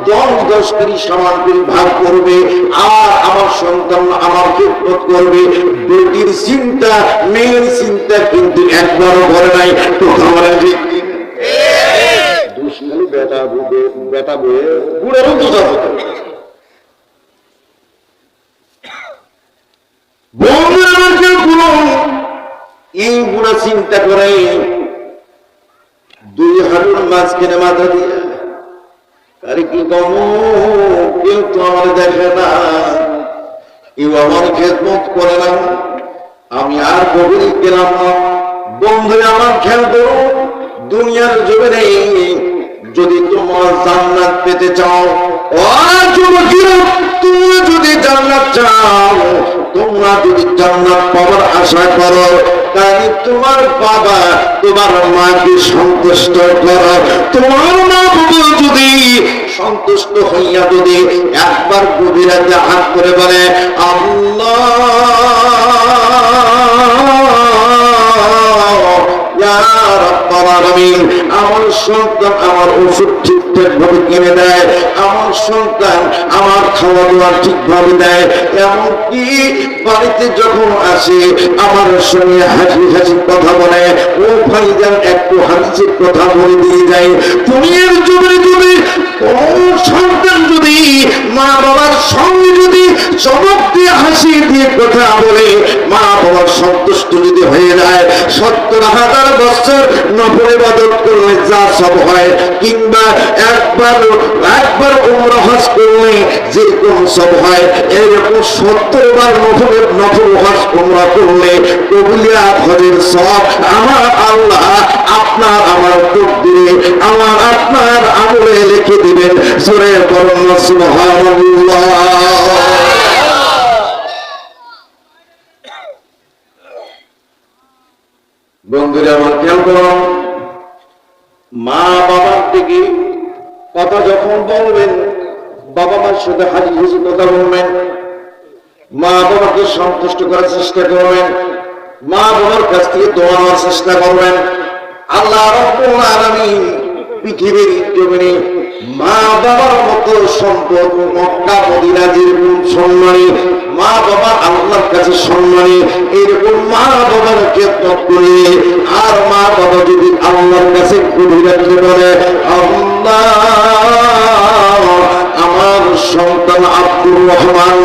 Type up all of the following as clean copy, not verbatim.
10 সমান করে ভাগ করবে, আর আমার সন্তান আমার খেদমত করবে। বেটির চিন্তা মেয়ের চিন্তা কিন্তু একবারও করে নাই। তো আমার দুষ্কালি বেটা বয়ে বুড়েরও বোঝা হতো। বন্ধু আমার কেউ কোনো এই বুড়া চিন্তা করে 2 হাঁটুর মাঝখানে মাথা দিয়ে, আরে কি কম, কেউ তো আমার দেখে না, কেউ আমার খেদমত করে না, আমি আর গভীর গেলাম না। বন্ধু আমার খেয়াল করো, দুনিয়ার জমিনে যদি তোমরা জান্নাত পেতে চাও, তোমরা যদি জান্নাত চাও, তোমরা যদি জান্নাত পাওয়ার আশা করো, তাই তোমার বাবা তোমার মাকে সন্তুষ্ট করো। তোমার মা বাবা যদি সন্তুষ্ট হইয়া যদি একবার গভীরাতে হাত করে বলে আল্লাহ আমার সন্তান আমার ওষুধ ঠিকঠাক ভাবে কিনে দেয়, আমার সন্তান আমার খাওয়া দাওয়া ঠিকভাবে দেয়, এমনকি বাড়িতে যখন আসে আমার সঙ্গে হাসি হাসি কথা বলে, ও ভাইজান একটু হাসির কথা বলে দিয়ে যায়। তুমি এর জন্য যদি সন্তান যদি মা বাবার সঙ্গে যদি চমক দিয়ে হাসি দিয়ে কথা বলে, মা বাবার সন্তুষ্ট যদি হয়ে যায়, 70,000 বছর নফল ইবাদত করলে যা সব হয়, কিংবা একবার উমরা হজ করলে যে কোন সব হয়, এরকম 70 বার নফল হজ উমরা করলে কবুলিয়াত হজের সব আমার আল্লাহ আপনার আমার তকদিরে আমার আপনার আমলে লিখে দিবেন। জোরে বলুন সুবহানাল্লাহ। বন্ধুরা আমার খেয়াল করুন, মা বাবার দিকে কথা যখন বলবেন, বাবা মার সাথে হাসি হাসি কথা বলবেন, মা বাবাকে সন্তুষ্ট করার চেষ্টা করবেন, মা বাবার কাছ থেকে দোয়া নেওয়ার চেষ্টা করবেন। আল্লাহ রাব্বুল আলামিন পৃথিবীর জমিনে মা বাবার মতো সম্পদ মক্কা মদিনা যেরকম সম্মানী, মা বাবা আল্লাহর কাছে সম্মানী, এরকম মা বাবার খেদমত করে, আর মা বাবা যদি আল্লাহর কাছে গভীরাতে বলে আল্লাহ আমার সন্তান আব্দুর রহমান,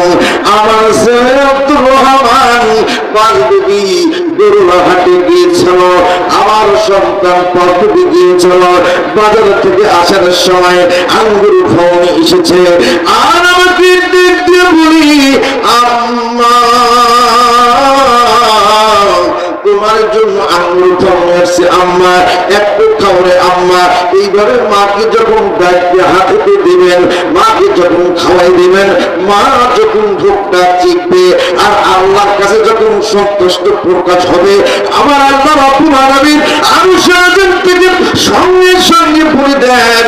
আমার ছেলে আব্দুর রহমান পাঁচদিকে গরুহাটে গিয়েছিল, আমার সন্তান পথে গিয়েছিল, বাজার থেকে আসার সময় আঙ্গুর ফল এসেছে, আর আমাকে দেখ দিয়ে বলি আম্মা তোমার জন্য আঙ্গুর ফল আসছে, আম্মা একটু খাওয়ারে আম্মা। এইভাবে মাকে যখন ডাকতে হাতে দিবেন, মাকে যখন খাওয়াই দিবেন, মা যখন ভোগটা চিকবে আর আল্লাহর কাছে যখন সন্তুষ্ট প্রকাশ হবে, আমার আল্লাহ রাব্বুল আলামিন আরশ আজিম থেকে সঙ্গে সঙ্গে বলে দেন,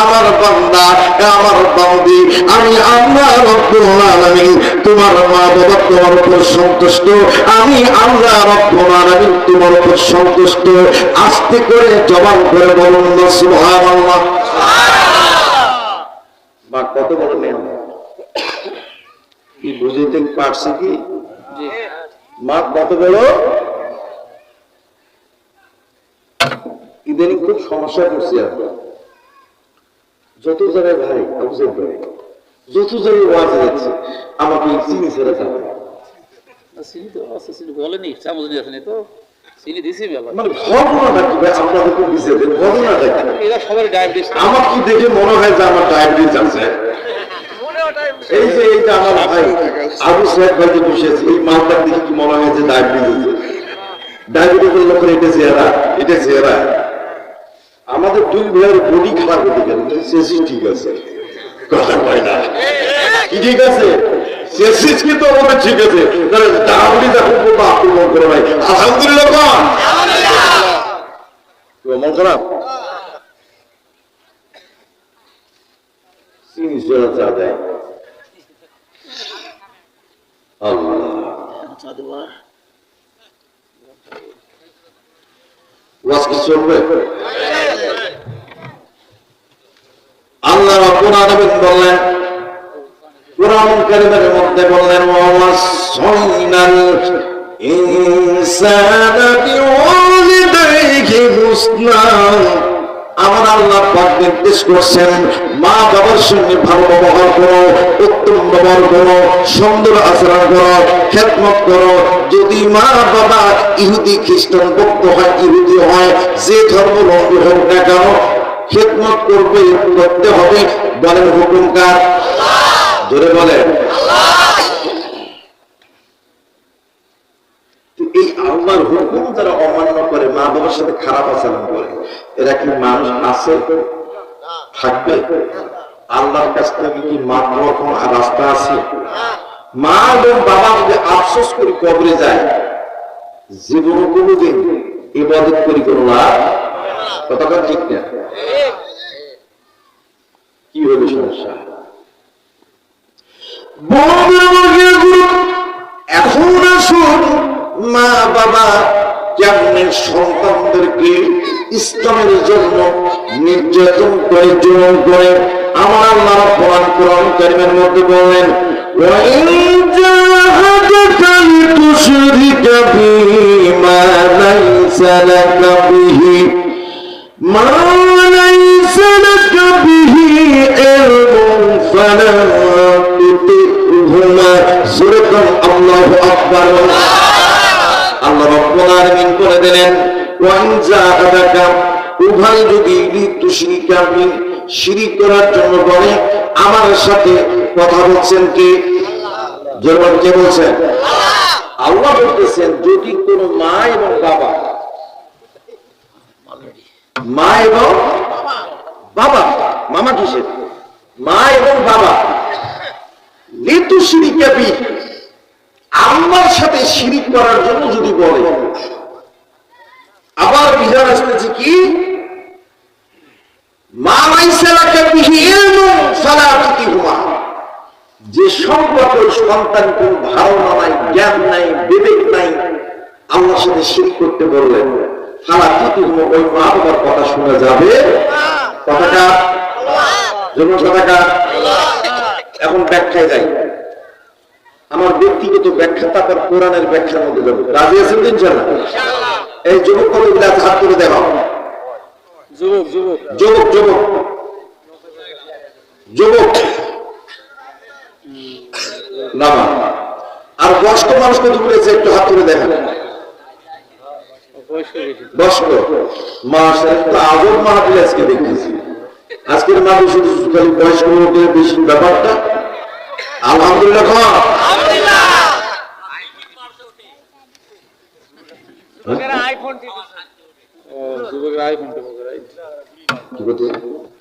আমার বান্দা আমার বান্দি, আমি আল্লাহ রাব্বুল আলামিন তোমার মা বাবা তোমার উপর সন্তুষ্ট, আমি আল্লাহ রাব্বুল আলামিন তোমার উপর সন্তুষ্ট। আস্তে করে জবান করে বলুন না সুবহানাল্লাহ। মা কত বড় নেয়ামত, কি বুঝাইতে পারছে কি? মা কত বড়। ইদানিং খুব সমস্যা করছি আমরা, যত জায়গায় ভাই অবজেক্ট করে, যত জায়গায় ওয়াজ যাচ্ছে আমাকে চিনি ছেড়ে যাবে, চিনি তো আছে, চিনি বলেনি চামচ নিয়ে আসেনি তো, চিনি দিছি মানে ঘটনাটা কি ভাই আপনাদেরকে দিছে, ঘটনাটা কি? এরা সবাই ডায়াবেটিস, আমার কি দেখে মনে হয় যে আমার ডায়াবেটিস আছে। এই যে এইটা আমার ভাই আবু সাহেব ভাই যে বসেছে, এই মালটা দেখে কি মনে হয় যে ডায়াবেটিস আছে? ডায়াবেটিসের লক্ষণ এটা চেহারা, এটা চেহারা। আমাদের 2 ভাইয়ের বডি খারাপ হতে গেল, সেসিস ঠিক আছে, কথা কয় না কি ঠিক আছে, সেসিস কিন্তু আমাদের ঠিক আছে, ডায়াবেটিস এখন পর্যন্ত আক্রমণ করে ভাই। আলহামদুলিল্লাহ মন খারাপ চিনি সেরা চা দেয় আল্লাহ। ওয়াজ কি চলবে? আল্লাহ রব্বুল আলামিন বললেন কোরআন কারীমের মধ্যে বললেন ওয়াসাইনাল ইনসানা বিওয়ালিদাইহি হুসনা। আমার আল্লাহ পাক নির্দেশ করছেন মা বাবার সঙ্গে ভালো ব্যবহার করো, উত্তম ব্যবহার করো, সুন্দর আচরণ করো, খেদমত করো। যদি মা বাবা ইহুদি খ্রিস্টান বৌদ্ধ হয়, ইহুদি হয়, যে ধর্মাবলম্বী হোক না কেন খেদমত করবে, করতে হবে। বলেন হুকুম কার? জোরে বলেন। এই আল্লাহর হুকুম যারা অমান্য করে, মা বাবার সাথে খারাপ আচরণ করে, এরা কি মানুষ আছে? থাকবে? আল্লাহর কাছ থেকে কি মাপ পাওয়ার কোনো রাস্তা আছে? মা এবং বাবা যদি আফসোস করে কবরে যায়, জীবনে কোনোদিন ইবাদত করি কোনো লাভ? কথাটা ঠিক না? কি হলো সমস্যা? এখন আসুন মা বাবা কেমনে সন্তানদেরকে ইসলামের জন্য নির্যাতন করে, জুলুম করে। আমার আল্লাহ কোরআন কারীমের মধ্যে বললেন وَإِن جَاهَدَكَ لِتُشْرِكَ بِي مَا لَيْسَ لَكَ بِهِ عِلْمٌ فَلَا تُطِعْهُمَا। আল্লাহু আকবার। আল্লাহ রাব্বুল আলামিন বলে দিলেন ওয়াইন জাআদাকা, উভয় যদি লিতুশরিকা বি, শিরিক করার জন্য বলে। আমার সাথে কথা বলছেন কে? জোরে কে বলছেন? আল্লাহ বলতেছেন যদি কোন মা এবং বাবা, মা এবং বাবা, মামা কিসের? মা এবং বাবা লিতুশরিকা বি, আল্লাহর সাথে শিরিক করার জন্য যদি বলে। আবার বিধান আসতেছে কি মা লাইসা লাকা বিহি ইলমুন ফালা তুতিহুমা, যে সম্পর্ক সন্তান কোন ধারণা নাই, জ্ঞান নাই, বিবেক নাই, আল্লাহর সাথে শিরিক করতে বললেন ফালা তুতিহুমা, ওই মা বাবার কথা শোনা যাবে? কথাটা জন্য কথাটা এখন ব্যাখ্যায় যাই। আমার ব্যক্তিগত ব্যাখ্যা তারপর কোরআনের ব্যাখ্যার মধ্যে যাবে। রাজি আছেন তো ইনশাআল্লাহ? এই যুবক কতগুলো আছে হাত তুলে দেখাও। যুবক যুবক যুবক যুবক যুবক না, আর বয়স্ক মানুষ কতগুলো আছে একটু হাত তুলে দেখান। বয়স্ক মাশাআল্লাহ, আজব মাহফিল আজকে দেখতেছি। আজকের মাহফিল শুধু খালি বয়স্ক লোকের বেশি ব্যাপারটা। আলহামদুলিল্লাহ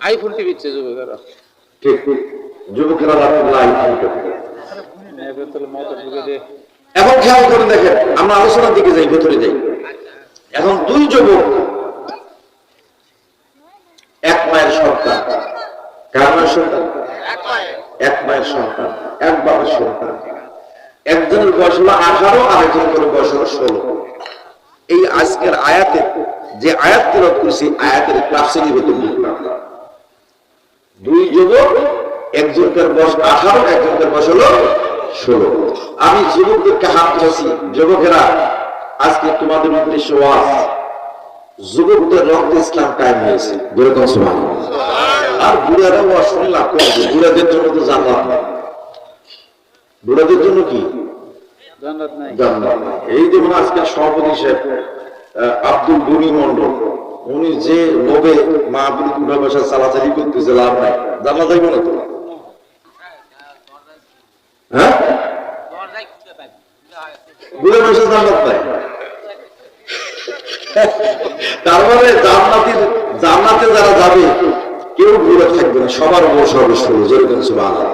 আইফোন টিভি যুবকেরা, ঠিক যুবকেরা এখন খেয়াল করে দেখেন, আমরা আলোচনার দিকে যাই, ভেতরে যাই। এখন দুই যুবক, এক মায়ের সন্তান। কার মায়ের সন্তান? এক মায়ের সন্তান, এক বাবার সন্তান। একজনের বয়স হলো 18, আরেকজনের বয়স হলো 16। এই আজকের আয়াতে যে আয়াত তেলাওয়াত করেছি, আয়াতের ক্লাসে নিবেদন করলাম। দুই যুবক, একজনের বয়স 18, একজনের বয়স হলো 16। আমি যুবকদেরকে হাত তুলেছি, যুবকেরা আজকে তোমাদের উদ্দেশ্য ওয়াজ। যুবকদের রক্তে ইসলাম কায়েম হয়েছে, যেরকম সুবহানাল্লাহ। আর বুড়ারা ওয়াজ শুনে লাভ করবে, বুড়াদের জন্য তো জান্নাত নাই। বুড়াদের জন্য কি জান্নাত নাই? জান্নাত নাই। এই যেমন আজকে সভাপতি সাহেব আব্দুল গনি মন্ডল, উনি যে লোভে মাহফিল উঠা বসা চালাচালি করতেছে, লাভ নাই। জান্নাত যাইব না তো? হ্যাঁ, বুড়া বসে জান্নাত নাই। তার মানে জান্নাতে যারা যাবে কেউ বুড়া থাকবে না, সবার বয়স হবে 16। যেরকম সুবহানাল্লাহ।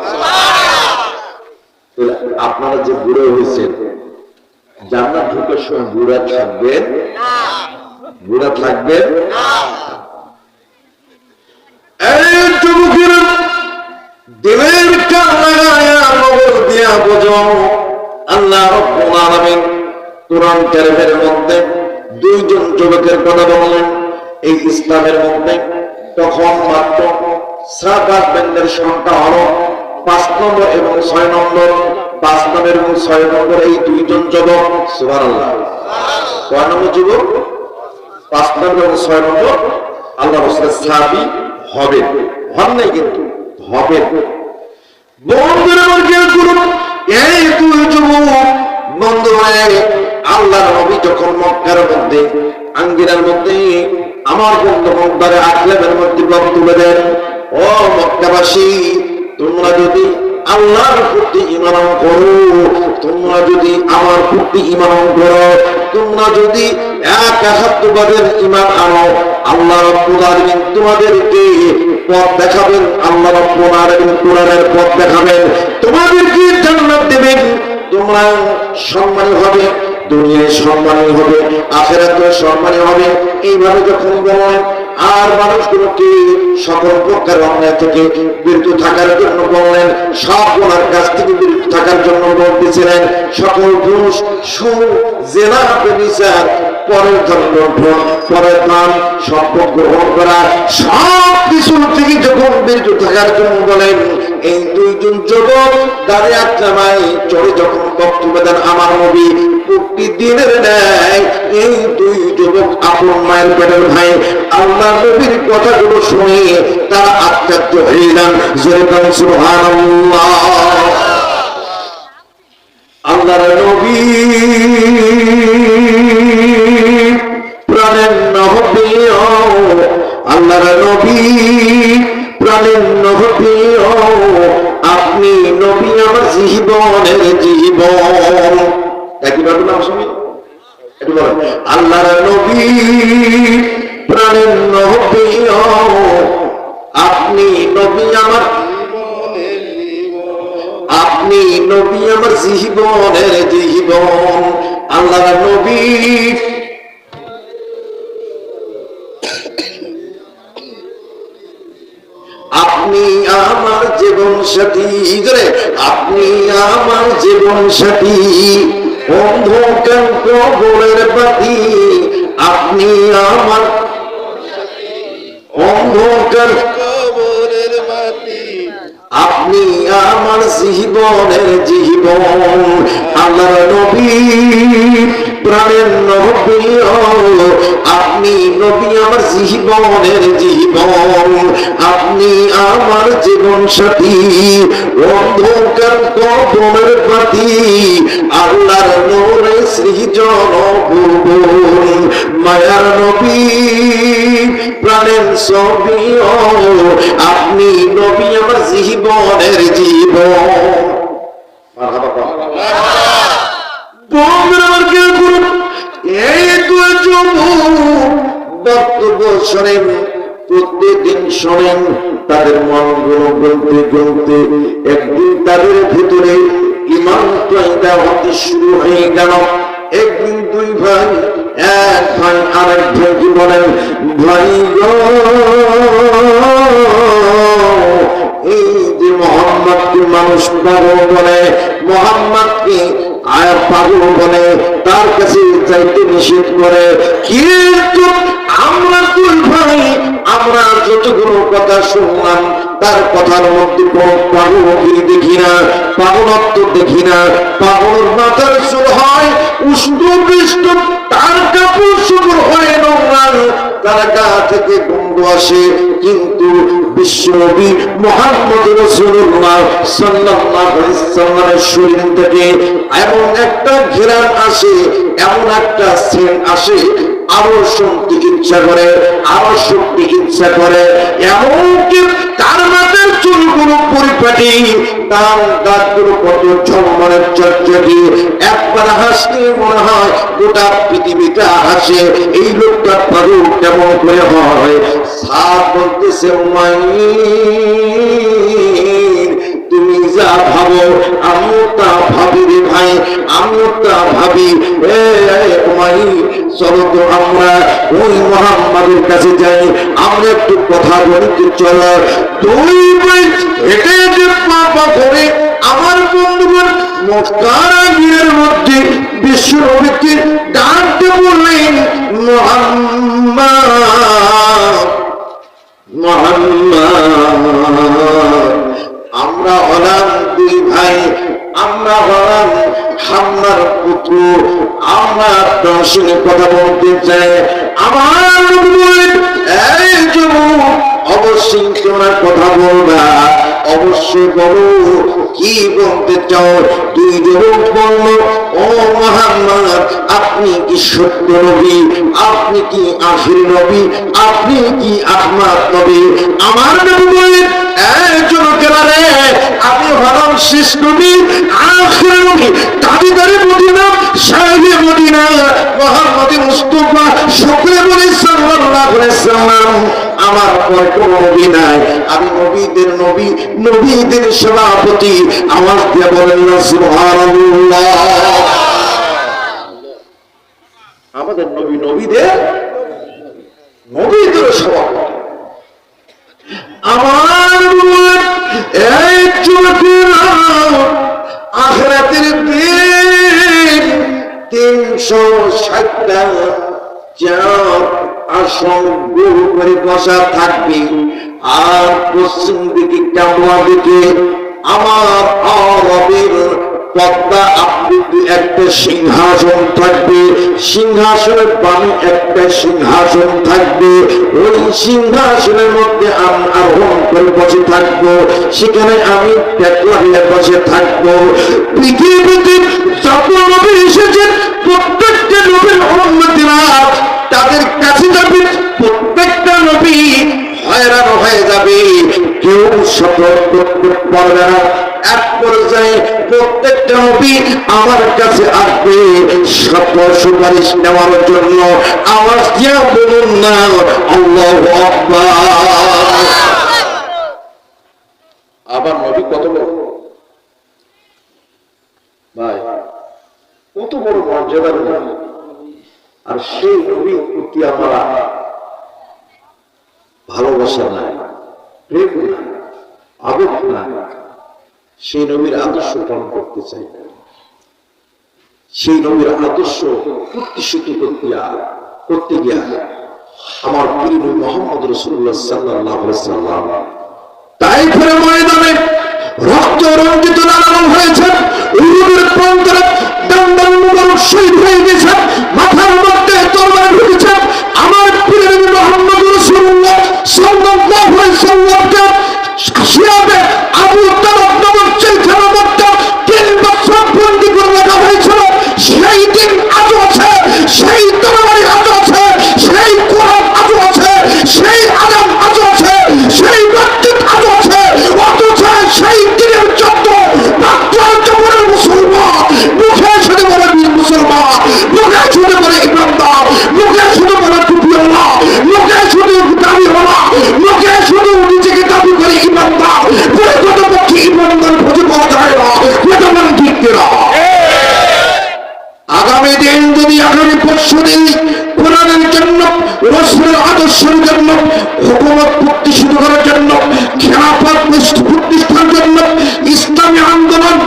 আপনারা যে বুড়ো হয়েছেন, জান্নাত ঢোকার সময় বুড়া থাকবেন? বুড়া থাকবেন? এই যুবকেরা দিলের কান লাগায়া মগজ দিয়া বোঝো, আল্লাহ রাব্বুল আলামিন কোরআন কারীমের মধ্যে দুইজন যুবকের কথা বললেন এই ইসলামের মধ্যে। তখন মাত্র সাহাবাদের সংখ্যা হলো 5 নম্বর এবং 6 নম্বর। 5 নম্বর এবং 6 নম্বর এই দুইজন যুবক। সুবহানাল্লাহ। কয় নম্বর যুবক? 5 নম্বর এবং 6 নম্বর আল্লাহ রাসূলের সাহাবী হবে, হন নাই কিন্তু হবে। বন্ধুরা আমার খেয়াল করুন, এই দুই যুবক বন্ধু হয়ে আল্লাহর নবী যখন মক্কার মধ্যে আঙ্গিনার মধ্যে আমার বন্ধু মক্কারে আকলেমের মধ্যে বক্তব্য দেন, ও মক্কাবাসী, তোমরা যদি আল্লাহর প্রতি ঈমান করো, তোমরা যদি আমার প্রতি ঈমান করো, তোমরা যদি এক আহাত্মবাদের ঈমান আনো, আল্লাহ রাব্বুল আলামিন তোমাদেরকে পথ দেখাবেন, আল্লাহ রাব্বুল আলামিন কোরআনের পথ দেখাবেন, তোমাদেরকে জান্নাত দেবেন, তোমরা সম্মানী হবে, দুনিয়ায় সম্মানী হবে, আখিরাতে সম্মানী হবে। এইভাবে যখন বলেন আর মানুষগুলোকে সকল প্রকার অন্যায় থেকে বিরত থাকার জন্য বললেন, সব গুনার কাছ থেকে বিরত থাকার জন্য বলতেছিলেন, সকল দোষ সুর জেনা ব্যভিচার পরের ধর্ম পরের নাম সম্পদ গ্রহণ করা সব কিছু থেকে যখন বিরত থাকার জন্য বলেন, এই দুইজন যুবক দাঁড়িয়ে জামাই চড়ে যখন বক্তব্য দেন আমার নবী প্রতিদিনের ন্যায়, এই দুই যুবক আপন মায়ের পেটের ভাই আল্লাহ নবীর কথাগুলো শুনে তারা আশ্চর্য হয়ে যান। যেরকম সুবহানাল্লাহ। আল্লাহর নবী প্রাণের নবী, আল্লাহর নবী প্রাণের নবী, আপনি নবী আমার জীবনের জীবন। একই বাবু নাম শুনি একটু বলেন, আল্লাহর নবী প্রাণের নবী, আপনি নবী আমার, আপনি নবী আমার জীবনের জীবন। আল্লাহর নবী আপনি আমার জীবন সাথী, আপনি আমার জীবন সাথী, অন্ধকার কবরের বাতি, আপনি আমার অন্ধকার কবরের বাতি, আপনি আমার জীবনের জীবন। আল্লাহর নবী প্রাণের নবী, আপনি নবী আমার জীবনের জীবন, আপনি আমার জীবন সাথী, অন্ধকার কবরের বাতি, আল্লাহর নূরে সৃজন ভুবন। মায়ার নবী প্রাণের ছবি, আপনি নবী আমার জীবনের জীবন। এই দুই যুবক বক্তব্য শোনেন, প্রত্যেকদিন শোনেন, তাদের মনগুলো গলতে গলতে একদিন তাদের ভিতরে ঈমান পয়দা হতে শুরু হয়ে গেল। একদিন দুই ভাই, এক ভাই আরেক ভাইকে বলেন, ভাই গো, এই যে মোহাম্মদকে মানুষ পাগল বলে, মোহাম্মদকে আয়া পাগল বলে, তার কাছে যাইতে নিষেধ করে, কিন্তু আমরা দুই ভাই আমরা যতগুলো কথা শুনলাম তার কথার মধ্যে কোন পাগলগিরি দেখি না, পাগলত্ব দেখি না। পাগলের মাথার চুল হয় উষ্ণ বৃষ্ণ, তার কাপড় শুভ্র হয় নোংরা, তার গা থেকে গন্ধ আসে, কিন্তু বিশ্বনবী মুহাম্মদ রাসূলুল্লাহ সাল্লাল্লাহু আলাইহি ওয়াসাল্লামের শরীর থেকে এমন একটা ঘ্রাণ আসে, এমন একটা সেন্ট আসে, আরো শুনতে ইচ্ছা করে, আরো শুনতে ইচ্ছা করে। এমনকি তার মাথার চুলগুলো পরিপাটি, তার দাঁতগুলো কত ঝলমলের চকচকে, একবার হাসলে মনে হয় গোটা পৃথিবীটা হাসে। এই লোকটা পাগল কেমন করে হয়? সাপ বলতেছে, তুমি যা ভাবো আমিও তা ভাবি রে ভাই, আমিও তা ভাবি। চলো তো আমরা ওই মুহাম্মাদের কাছে যাই, আমরা একটু কথা বলতে চলো। দুই ভাই হেঁটে হেঁটে পা করে আমার বন্ধুগণ মক্কার আঙ্গিনার মধ্যে বিশ্ব নবীকে ডাকতে বললেন, মুহাম্মদ, মুহাম্মদ, হান্নার পুত্র, আমরা আপনার সঙ্গে কথা বলতে চাই। আমার এই যুবক, অবশ্যই তোমরা কথা বলবা, অবশ্যই বলো কি বলতে চাও। দুই যুবক বলল, ও মুহাম্মদ, আপনি কি সত্য নবী? আপনি কি আখির নবী? আপনি কি আহমদ নবী? আমার নবী বললেন, এই যুবকেরা রে, আমি হলাম শেষ নবী, আখির নবী, দাবিদারে মদিনা, সাহেবে মদিনা, মুহাম্মদ মুস্তাফা শুকরে বলে সাল্লাল্লাহু আলাইহি সাল্লাম। আমার পরে কোনো নবী নাই, আমি নবীদের নবী, নবীদের সভাপতি। আওয়াজ দিয়ে বলেন না সুবহানাল্লাহ। আমাদের নবী নবীদের সভাপতি। আমার এই যুবকেরা আখিরাতের দিন 360টা চাঁদ আসন গোল করে বসা থাকবে, আর পশ্চিম দিকে কাবা দিকে আমার রবের পদ্মা আকৃতি একটা সিংহাসন থাকবে, সিংহাসনের বামে একটা সিংহাসন থাকবে। ওই সিংহাসনের মধ্যে আমি আরোহণ করে বসে থাকবো, সেখানে আমি টেকলা হয়ে বসে থাকবো। পৃথিবীতে যত নবী এসেছেন, প্রত্যেকটা নবীর উম্মতেরা তাদের কাছে যাবে, প্রত্যেকটা নবী হয়রান হয়ে যাবে, কেউ সফল করতে পারবে না। এক পর্যায়ে প্রত্যেকটা নবী আমার কাছে আসবে সফল সুপারিশ নেওয়ার জন্য। আওয়াজ দিয়ে বলুন না আল্লাহু আকবার। আবার নবী কত বড় ভাই, কত বড় মর্যাদার নবী। আর সেই নবীর প্রতি আমরা ভালোবাসা নাই, প্রেম নাই, আবেগ নাই, সেই নবীর আদর্শ পালন করতে চাই, সেই নবীর আদর্শ প্রতিষ্ঠিত করতে গিয়া আমার প্রিয় নবী মুহাম্মদ রাসূলুল্লাহ সাল্লাল্লাহু আলাইহি সাল্লাম তাইফের ময়দানে রক্ত রঞ্জিত লালন হয়েছে, উহুদের প্রান্তরে দণ্ডান মুবারক শহীদ হয়ে গেছে, মাথার মধ্যে তরবারি ঢুকেছে। আমার প্রিয় নবী মুহাম্মদ রাসূলুল্লাহ সাল্লাল্লাহু আলাইহি সাল্লামকে শিয়াবে আবু তালেব নামক জেলখানার মধ্যে 3 বছর বন্দী করে রাখা হয়েছিল। সেই দিন আজও আছে, সেই তরবারি আজও আছে, সেই কোরআন আজও আছে, সেই আযান আজও আছে, সেই মসজিদ আজও আছে। অথচ সেই দিনের জন্য মুসলমান মুখে শুধু বলে মুসলমান, মুখে শুধু বলে ইমানদার, মুখে শুধু বলে টুপিওয়ালা, মুখে শুধু দাড়িওয়ালা, মুখে শুধু নিজেকে দাবি করে ইমানদার, প্রকৃতপক্ষে ইমানদার খুঁজে পাওয়া যায় না। কোথাও ঠিক না। আগামী দিন যদি আগামী পরশুদিন কোরআনের জন্য, রাসূলের আদর্শের জন্য, হুকুমত প্রতিষ্ঠিত করার জন্য, খেলাফত প্রতিষ্ঠার জন্য, ইসলামী আন্দোলন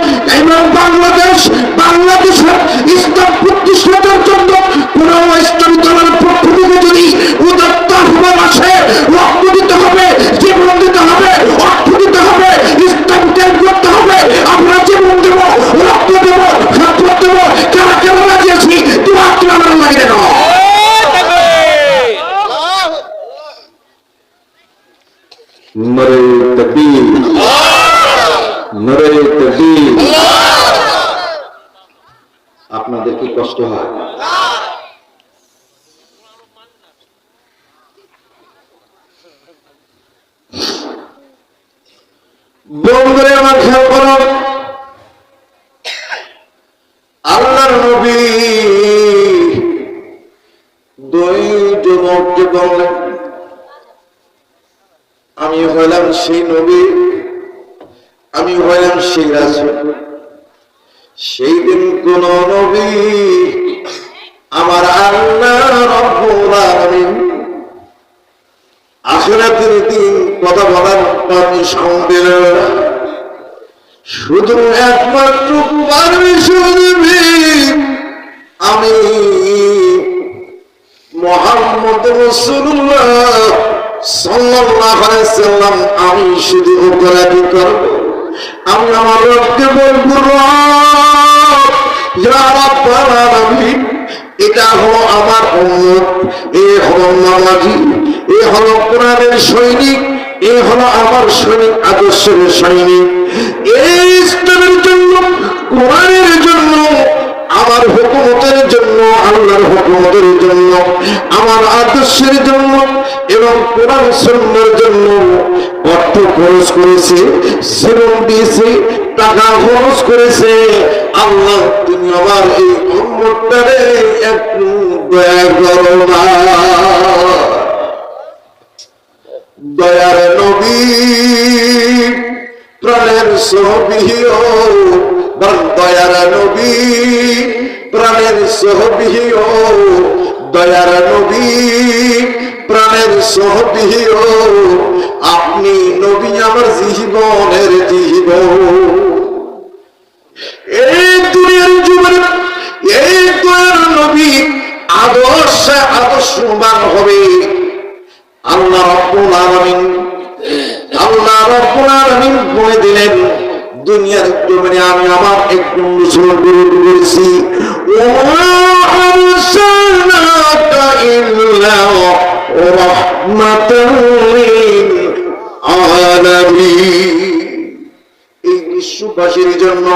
এবং বাংলাদেশের ইসলাম প্রতিষ্ঠার জন্য কোন ইসলামী দলের পক্ষ থেকে যদি উদাত্ত আহ্বান আসে, রক্ত দিতে হবে, জীবন দিতে হবে, অর্থ দিতে হবে, ইসলাম ত্যাগ করতে হবে। আমরা জীবন দেব, রক্ত দেব, খাদ্য দেব। কারা কারা রাজি আছি? দোয়া করে আমার লাগে না। নারে তাকবীর, নারে তাকবীর। আপনাদের কি কষ্ট হয়? বন্ধুরা আমার খেয়াল করো, আল্লাহর নবী দুই যুবককে বললেন, আমি হইলাম সেই নবী, আমি হইলাম সেই রাসূল। সেই দিন কোন নবী আমার আল্লাহ রাব্বুল আলামিন আখিরাতের দিন কথা বলার পারমিশন দিলেন না, শুধু একমাত্র পারমিশন দিবে আমি মুহাম্মদ রাসূলুল্লাহ সাল্লাল্লাহু আলাইহি সাল্লাম। আমি শুধু অপরাধী করব, আমি আমার রবকে বলবো, এটা হলো আমার উম্মত, এ হলো নামাজি, এ হলো কোরআনের সৈনিক, এ হলো আমার সৈনিক, আদর্শের সৈনিক। এই ইসলামের জন্য, কোরআনের জন্য, আমার হুকুমতের জন্য, আল্লাহর হুকুমতের জন্য, আমার আদর্শের জন্য এবং কোরআন সুন্নাহর জন্য অর্থ খরচ করেছে, জীবন দিয়েছে, টাকা খরচ করেছে। আল্লাহ তুমি আমার এই উম্মতটারে একটু দয়া করো না। দয়ার নবী প্রাণের সহবিহিও, দয়ার নবী প্রাণের সহবিহিও, দয়ার নবী প্রাণের সহবিহিও, আপনি নবী আমার জীবনের জীবন। এই দুনিয়ার জীবনে এই দয়ার নবী আদর্শবান হবে। আল্লাহ রাব্বুল আলামিন বলে দিলেন, দুনিয়ার জমিনে আমি আমার একজন রাসূল প্রেরণ করেছি, ওয়া আরসালনাকা ইল্লা রাহমাতাল লিল আলামিন। এই বিশ্ববাসীর জন্য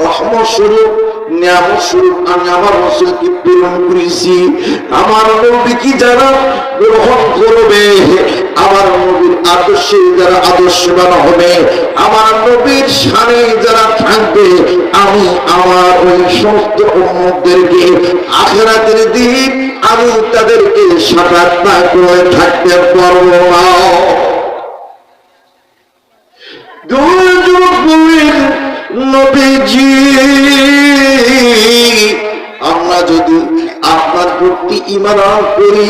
রহমত স্বরূপ, নিয়ামত স্বরূপ আমি আমার রাসূলকে প্রেরণ করেছি। আমার নবী কি যারা গ্রহণ করবে, আমার নবীর আদর্শে যারা আদর্শবান হবে, আমার নবীর শানে যারা থাকবে, আমি আমার ওই সমস্ত উম্মতদেরকে আখিরাতের দিন আমি তাদেরকে সাক্ষাৎ না করে থাকতে পারবো না। নবীজি, আমরা যদি আপনার প্রতি ঈমান করি,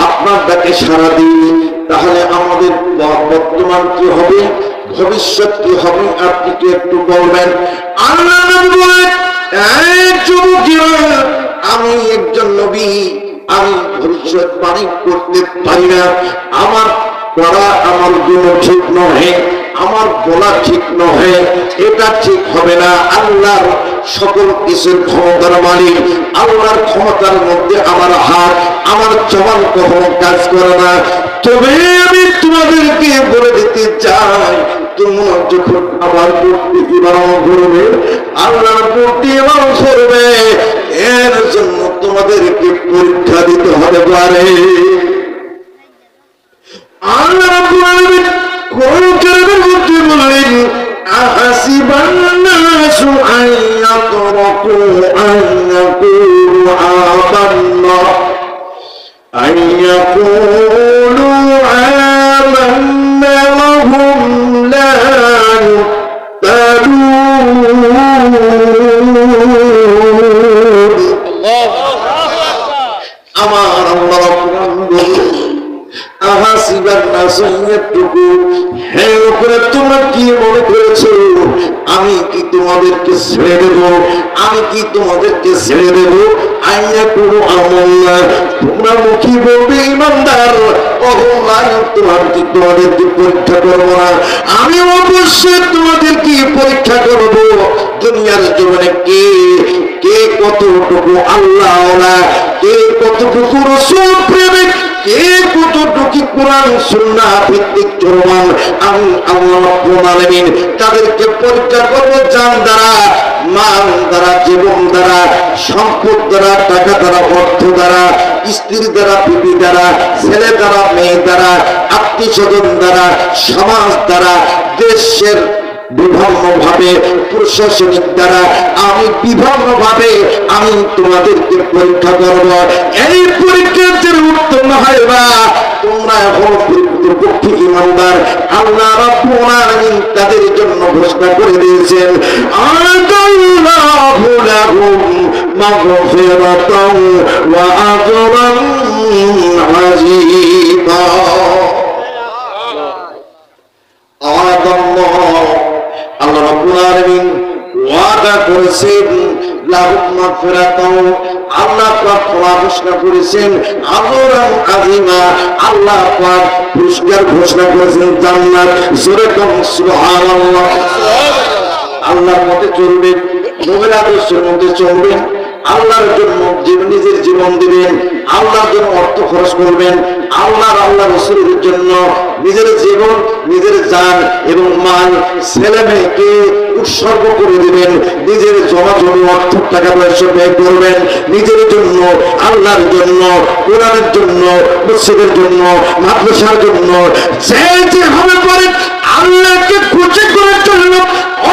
আপনার ডাকে সাড়া দিই, তাহলে আমাদের বর্তমান কি হবে, ভবিষ্যৎ কি হবে, আপনি কি একটু বলবেন? আল্লাহ নবী বলেন, এই যুবকেরা, আমি একজন নবী, আমি ভবিষ্যৎবাণী করতে পারি না। আমার পড়া আমার জন্য ঠিক নয়, আমার বলা ঠিক নয়, এটা ঠিক হবে না। আল্লাহর সকল কিছুর ক্ষমতার মালিক, আল্লাহর ক্ষমতার মধ্যে আমার হাত, আমার জবান কখনো কাজ করে না। তবে আমি তোমাদেরকে বলে দিতে চাই, তোমরা যখন আমার প্রতি ঈমান করবে, আল্লাহর প্রতি ঈমান করবে, এর জন্য তোমাদেরকে পরীক্ষা দিতে হতে পারে। আল্লাহ রাব্বুল আলামিন কোরআন কারীমের মধ্যে বলেন, আহাসিবান নাসু আন ইয়াতরাকু আন ইয়াকুলু আমান্না, আন ইয়াকুলু আমান্না ওয়া হুম লা ইফতানুন। আমার আল্লাহ রাব্বুল আলামিন, আহাসিবান নাসু ইয়াতরাকু, হে লোকেরা, তোমরা কি মনে করেছো আমি কি তোমাদেরকে ছেড়ে দেব? আমি কি তোমাদেরকে ছেড়ে দেব? আইয়া কোনো আমল না, তোমরা মুখী বলবে ইমানদার, তোমাদেরকে পরীক্ষা করবো না? আমি অবশ্যই তোমাদেরকে পরীক্ষা করব। দুনিয়ার জীবনে কে কে কতটুকু আল্লাহ, কে কতটুকু রাসূল প্রেমিক, কে কতটুকু কোরআন সুন্নাহ ভিত্তিক চলমান, আমি আল্লাহ রাব্বুল আলামিন তাদেরকে পরীক্ষা করব জান দ্বারা, মান দ্বারা, জীবন দ্বারা, সম্পদ দ্বারা, টাকা দ্বারা, অর্থ দ্বারা, স্ত্রী দ্বারা, বিবি দ্বারা, ছেলে দ্বারা, মেয়ে দ্বারা, আত্মীয় স্বজন দ্বারা, সমাজ দ্বারা, দেশের বিভিন্ন ভাবে, প্রশাসনিক দ্বারা, আমি বিভিন্ন ভাবে আমি তোমাদেরকে পরীক্ষা করব। এই পরীক্ষার যে উত্তম হয় বা তোমরা এখন প্রকৃতপক্ষে ইমানদার, আল্লাহ রাব্বুল আলামিন তাদের জন্য ঘোষণা করে দিয়েছেন, আদাল্লাহু লাহুম মাগফিরাতান ওয়া আজরান আযীমা। আল্লাহ রাব্বুল আলামিন ওয়াদা করেছেন, লাহুম মাগফিরাতান, আল্লাহ পাক ঘোষণা করেছেন, আজরান আযীমা, আল্লাহ পাক পুরস্কার ঘোষণা করেছেন, জান্নাত। জোরে কোন সুবহানাল্লাহ। আল্লাহর মতে চলবেন, নবীর আদর্শের মধ্যে চলবেন, আল্লাহর জন্য নিজের জীবন দিবেন, আল্লাহর জন্য অর্থ খরচ করবেন, আল্লাহ রাসূলের জন্য নিজের জীবন, নিজের জান এবং মাল, ছেলে মেয়েকে উৎসর্গ করে দিবেন, নিজের জমা জমি অর্থ টাকা পয়সা ব্যয় করবেন নিজের জন্য, আল্লাহর জন্য, কোরআনের জন্য, মসজিদের জন্য, মাদ্রাসার জন্য, যেভাবে পারেন আল্লাহকে খুশি করার জন্য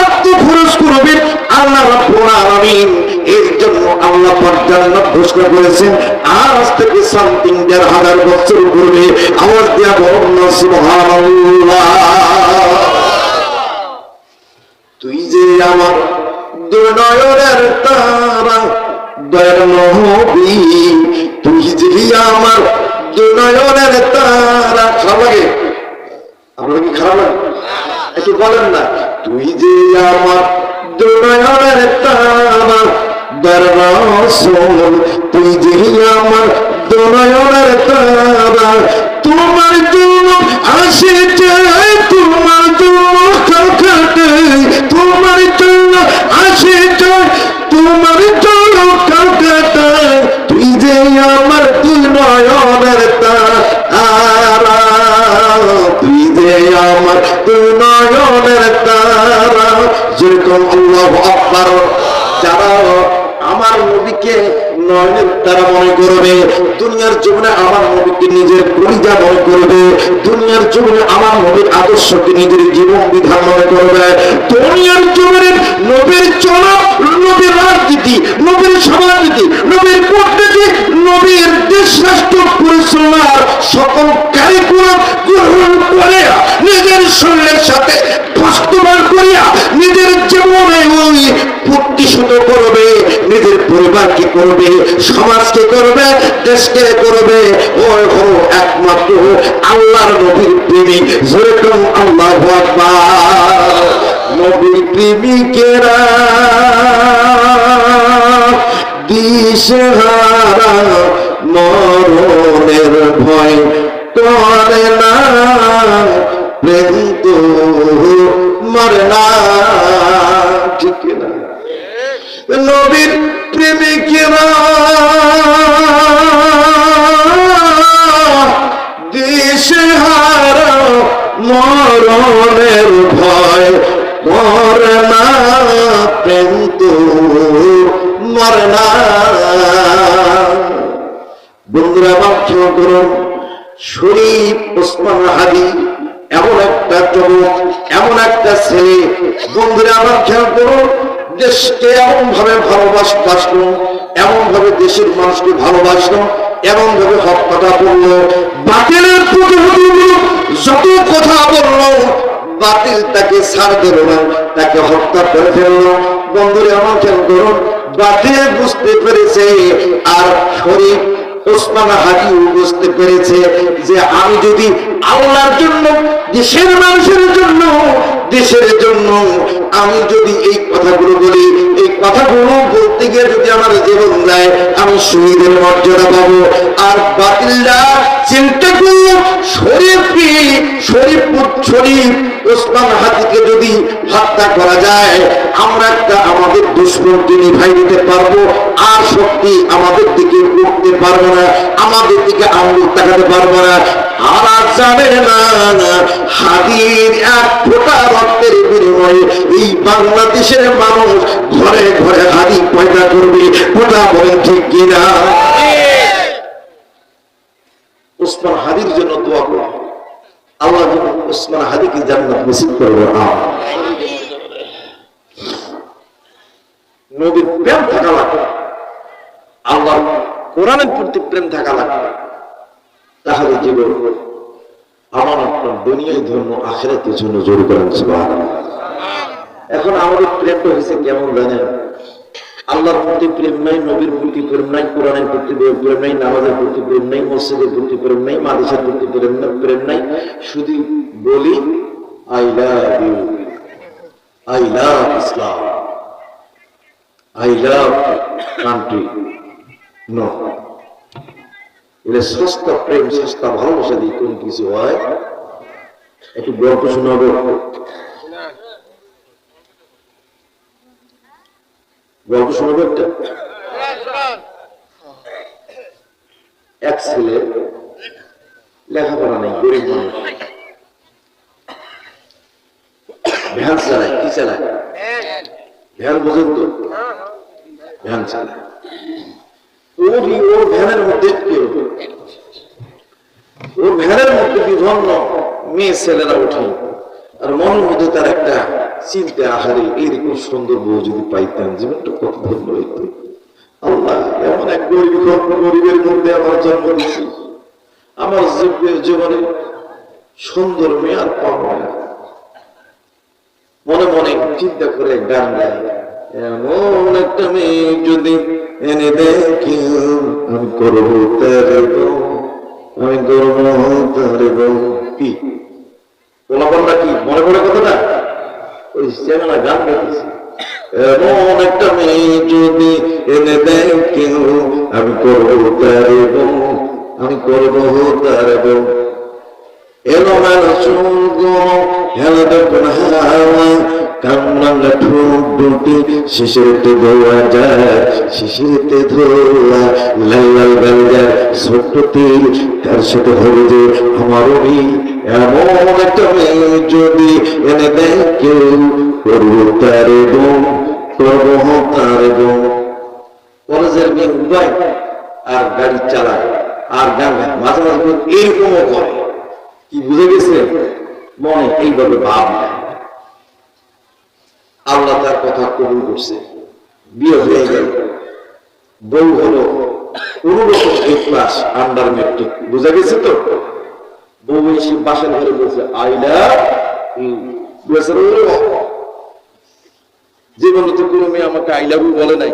অর্থ খরচ করবেন। আল্লাহ রাব্বুল আলামিন এর জন্য আল্লাহ পাক জান্নাত ঘোষণা করেছেন। আজ থেকে সামথিং ১,৫০০ বছর পূর্বে। আওয়াজ দিয়া বলুন না সুবহানাল্লাহ। তুই যে আমার দুই নয়নের তারা, দয়ার নবী, তুই যে আমার দুই নয়নের তারা। খারাপ লাগে? আপনার কি খারাপ লাগে? একটু বলেন না, তুই যে আমার দুই নয়নের তারা, দয়ার রাসূল, তুই যে আমার দুই নয়নের তারা। তোমার জন্য আসে চাই, তোমার জন্য কাটাই, তোমার জন্য আসে চাই, তোমার জন্য কাটাই। তুই যে আমার দুই নয়নের তারা, তুই যে আমার দুই নয়নের তারা। যেরকম আল্লাহু আকবার। যারা আমার নবীকে নয়নের তারা মনে করবে, দুনিয়ার জীবনে আমার নবীকে নিজের কলিজা মনে করবে, দুনিয়ার জীবনে আমার নবীর আদর্শকে নিজের জীবন বিধান মনে করবে, দুনিয়ার জীবনে নবীর চলা, নবীর রাজনীতি, নবীর সমাজনীতি, নবীর কূটনীতি, নবীর দেশ রাষ্ট্র পরিচালনার সকল কারিকুলাম গ্রহণ করে নিজের শরীরের সাথে বাস্তবায়ন করিয়া নিজের জীবনে ওই প্রতিষ্ঠিত করবে, নিজের পরিবারকে করবে, সমাজকে করবে, দেশকে করবে। ওই হলো একমাত্র আল্লাহর নবীর প্রেমিক। যেরকম আল্লাহু আকবার। নবীর প্রেমিকেরা দিশেহারা, মরণের ভয় করে না, প্রেম তো মরে না। ঠিক না? নবীর প্রেমিকেরা দিশেহারা, মরণের ভয় করে না, প্রেম তো মরে না। বন্ধুরা খেয়াল করুন, শরীফ ওসমান হাদি এমন একটা যুবক, এমন একটা ছেলে। বন্ধুরা আমার খেয়াল করুন, দেশকে এমন ভাবে ভালোবাসলো, এমন ভাবে দেশের মানুষকে ভালোবাসলো, এমন ভাবে হক কথা বললো, বাতিলের প্রতিহত যত কথা বললো, বাতিল তাকে ছাড় দিল না, তাকে হত্যা করে ফেললো। বন্ধুরা আমার খেয়াল করুন, বাতিল বুঝতে পেরেছে, আর শরীফ ওসমান হাদিও বুঝতে পেরেছে যে আমি যদি আল্লাহর জন্য, দেশের মানুষের জন্য, দেশের জন্য আমি যদি এই কথাগুলো বলি, এই কথাগুলো বলতে গিয়ে যদি আমার জীবন যায়, আমি শহীদের মর্যাদা পাবো। আর বাতিলরা চিন্তা করলো, শরীফ ওসমান হাদিকে যদি হত্যা করা যায়, আমরা একটা আমাদের দুশ্মনকে নিভাই দিতে পারবো, আর শক্তি আমাদের দিকে উঠতে পারবো না, আমাদের দিকে আঙুল তাকাতে পারবো না। আর জানে না হাদির এক ফোঁটা রক্তের বিনিময়ে এই বাংলাদেশের মানুষ ঘরে ঘরে হাদি পয়দা করবে। কথা বলেন ঠিক কিনা? ওসমান হাদির জন্য দোয়া করো, আল্লাহ যেন ওসমান হাদিকে জান্নাত নসিব করবে। নবীর প্রেম থাকা লাগবে, আল্লাহ কোরআনের প্রতি প্রেম থাকা লাগবে, তাহলে জীবন আমার আপনার দুনিয়ায় ধর্ম আখিরাতের জন্য জোর করেন। সুবহানাল্লাহ। এখন আমাদের প্রেমটা হয়েছে কেমন জানেন? আল্লাহর প্রতি প্রেম নাই, নবীর প্রতি প্রেম নাই, কোরআনের প্রতি প্রেম নাই, নামাজের প্রতি প্রেম নাই, মসজিদের প্রতি প্রেম নাই, মাদ্রাসার প্রতি প্রেম নাই। শুধু বলি I love you, I love Islam, I love country. No, এটা সস্তা প্রেম, সস্তা ভালোবাসা দিয়ে কোন কিছু হয়? একটু গল্প শোনাবো। গল্প শোনাবো একটা। এক ছেলে লেখাপড়া নেই, গরিব মানুষ, ভ্যান চালায়। কি চালায়? ভ্যান, বোঝেন তো? ভ্যান চালায়। ওর ভ্যানের মধ্যে ওর ভ্যানের মধ্যে বিভিন্ন মেয়ে ছেলেরা ওঠে, আর মনের মধ্যে তার একটা চিন্তা, আহারে এরকম সুন্দর বউ যদি পাইতাম জীবনটা কত ধন্য হইত। আল্লাহ, এমন এক গরিবের মধ্যে আমার জন্ম দিয়েছি, আমার জীবনে সুন্দর মেয়ে আর পাবো না। মনে মনে চিন্তা করে গান গায়, এমন একটা মেয়ে যদি এনে দেখি আমি করবো তার বউ, আমি করবো তার বউ। কি পোলাপনটা কি মনে পড়ে কথাটা? ওই চ্যানেলা গান গাইতেছি, এমন একটা মেয়ে যদি এনে দেখি আমি করবো তার বউ, আমি করবো তার বউ। এলো মেলো চুলগুলো হেলে দেখুন হাওয়া, কামরাঙ্গা ঠোঁট দুটি শিশিরতে ধোয়া যায়, শিশিরতে ধোয়া লাল লাল গাঞ্জার ছোট্ট তিল, তার সাথে হবে যে আমারও বিল। এমন একটা মেয়ে যদি এনে দেয় কেউ, করবো তার বউ, করবো তার বউ। কলেজের মেয়ে উঠবায় আর গাড়ি চালায় আর গান গায়, মাঝে মাঝে এরকমও করে। কি বুঝে গেছে? মনে এইভাবে ভাব নেয়। আল্লাহ তার কথা কবুল করছে, বিয়ে হয়ে গেল, বউ হলো কোনরকম A+ আন্ডার মেট্রিক, বুঝা গেছে তো? বউ এসে বাসার ঘরে বলছে আই লাভ ইউ। জীবনে তো কোনো মেয়ে আমাকে আই লাভ ইউ বলে নাই।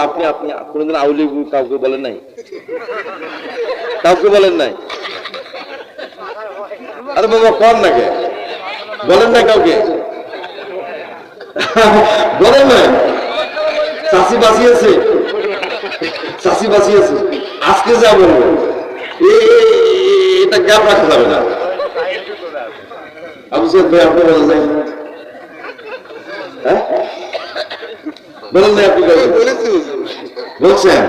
আপনি আপনি কোনোদিন আই লাভ ইউ কাউকে বলেন নাই? কাউকে বলেন নাই? আরে বাবা কম নাকি বলেন না কাউকে? বলেন না? চাষি বাঁচিয়েছে, চাষি বাঁচিয়েছে। আজকে যা বলবো এটা গ্যাপ রাখা যাবে না। আবু সাইদ ভাই আপনি বলেন নাই? হ্যাঁ বলেন নাই? আপনি বলছেন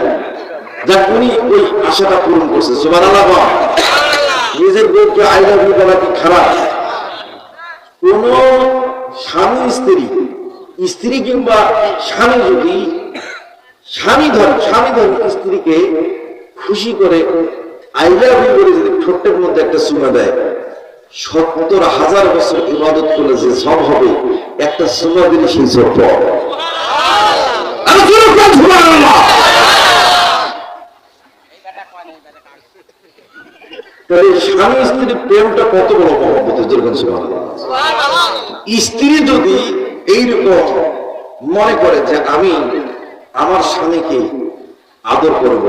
যাক, উনি ওই আশাটা পূরণ করছে। সুবহানাল্লাহ। নিজের বউকে আই লাভ ইউ বলা কি খারাপ? কোন স্বামী স্ত্রী কিংবা স্বামী যদি স্বামী ধর স্ত্রীকে খুশি করে আই লাভ ইউ বলে যদি ঠোঁটের মধ্যে একটা চুমা দেয়, 70,000 বছর ইবাদত করলে যে সব হবে, একটা চুমা দিলে সেই সব পাবে। স্বামী স্ত্রীর প্রেমটা কত বড় মহব্বত! স্ত্রী যদি এইরকম মনে করে যে আমি আমার স্বামীকে আদর করব,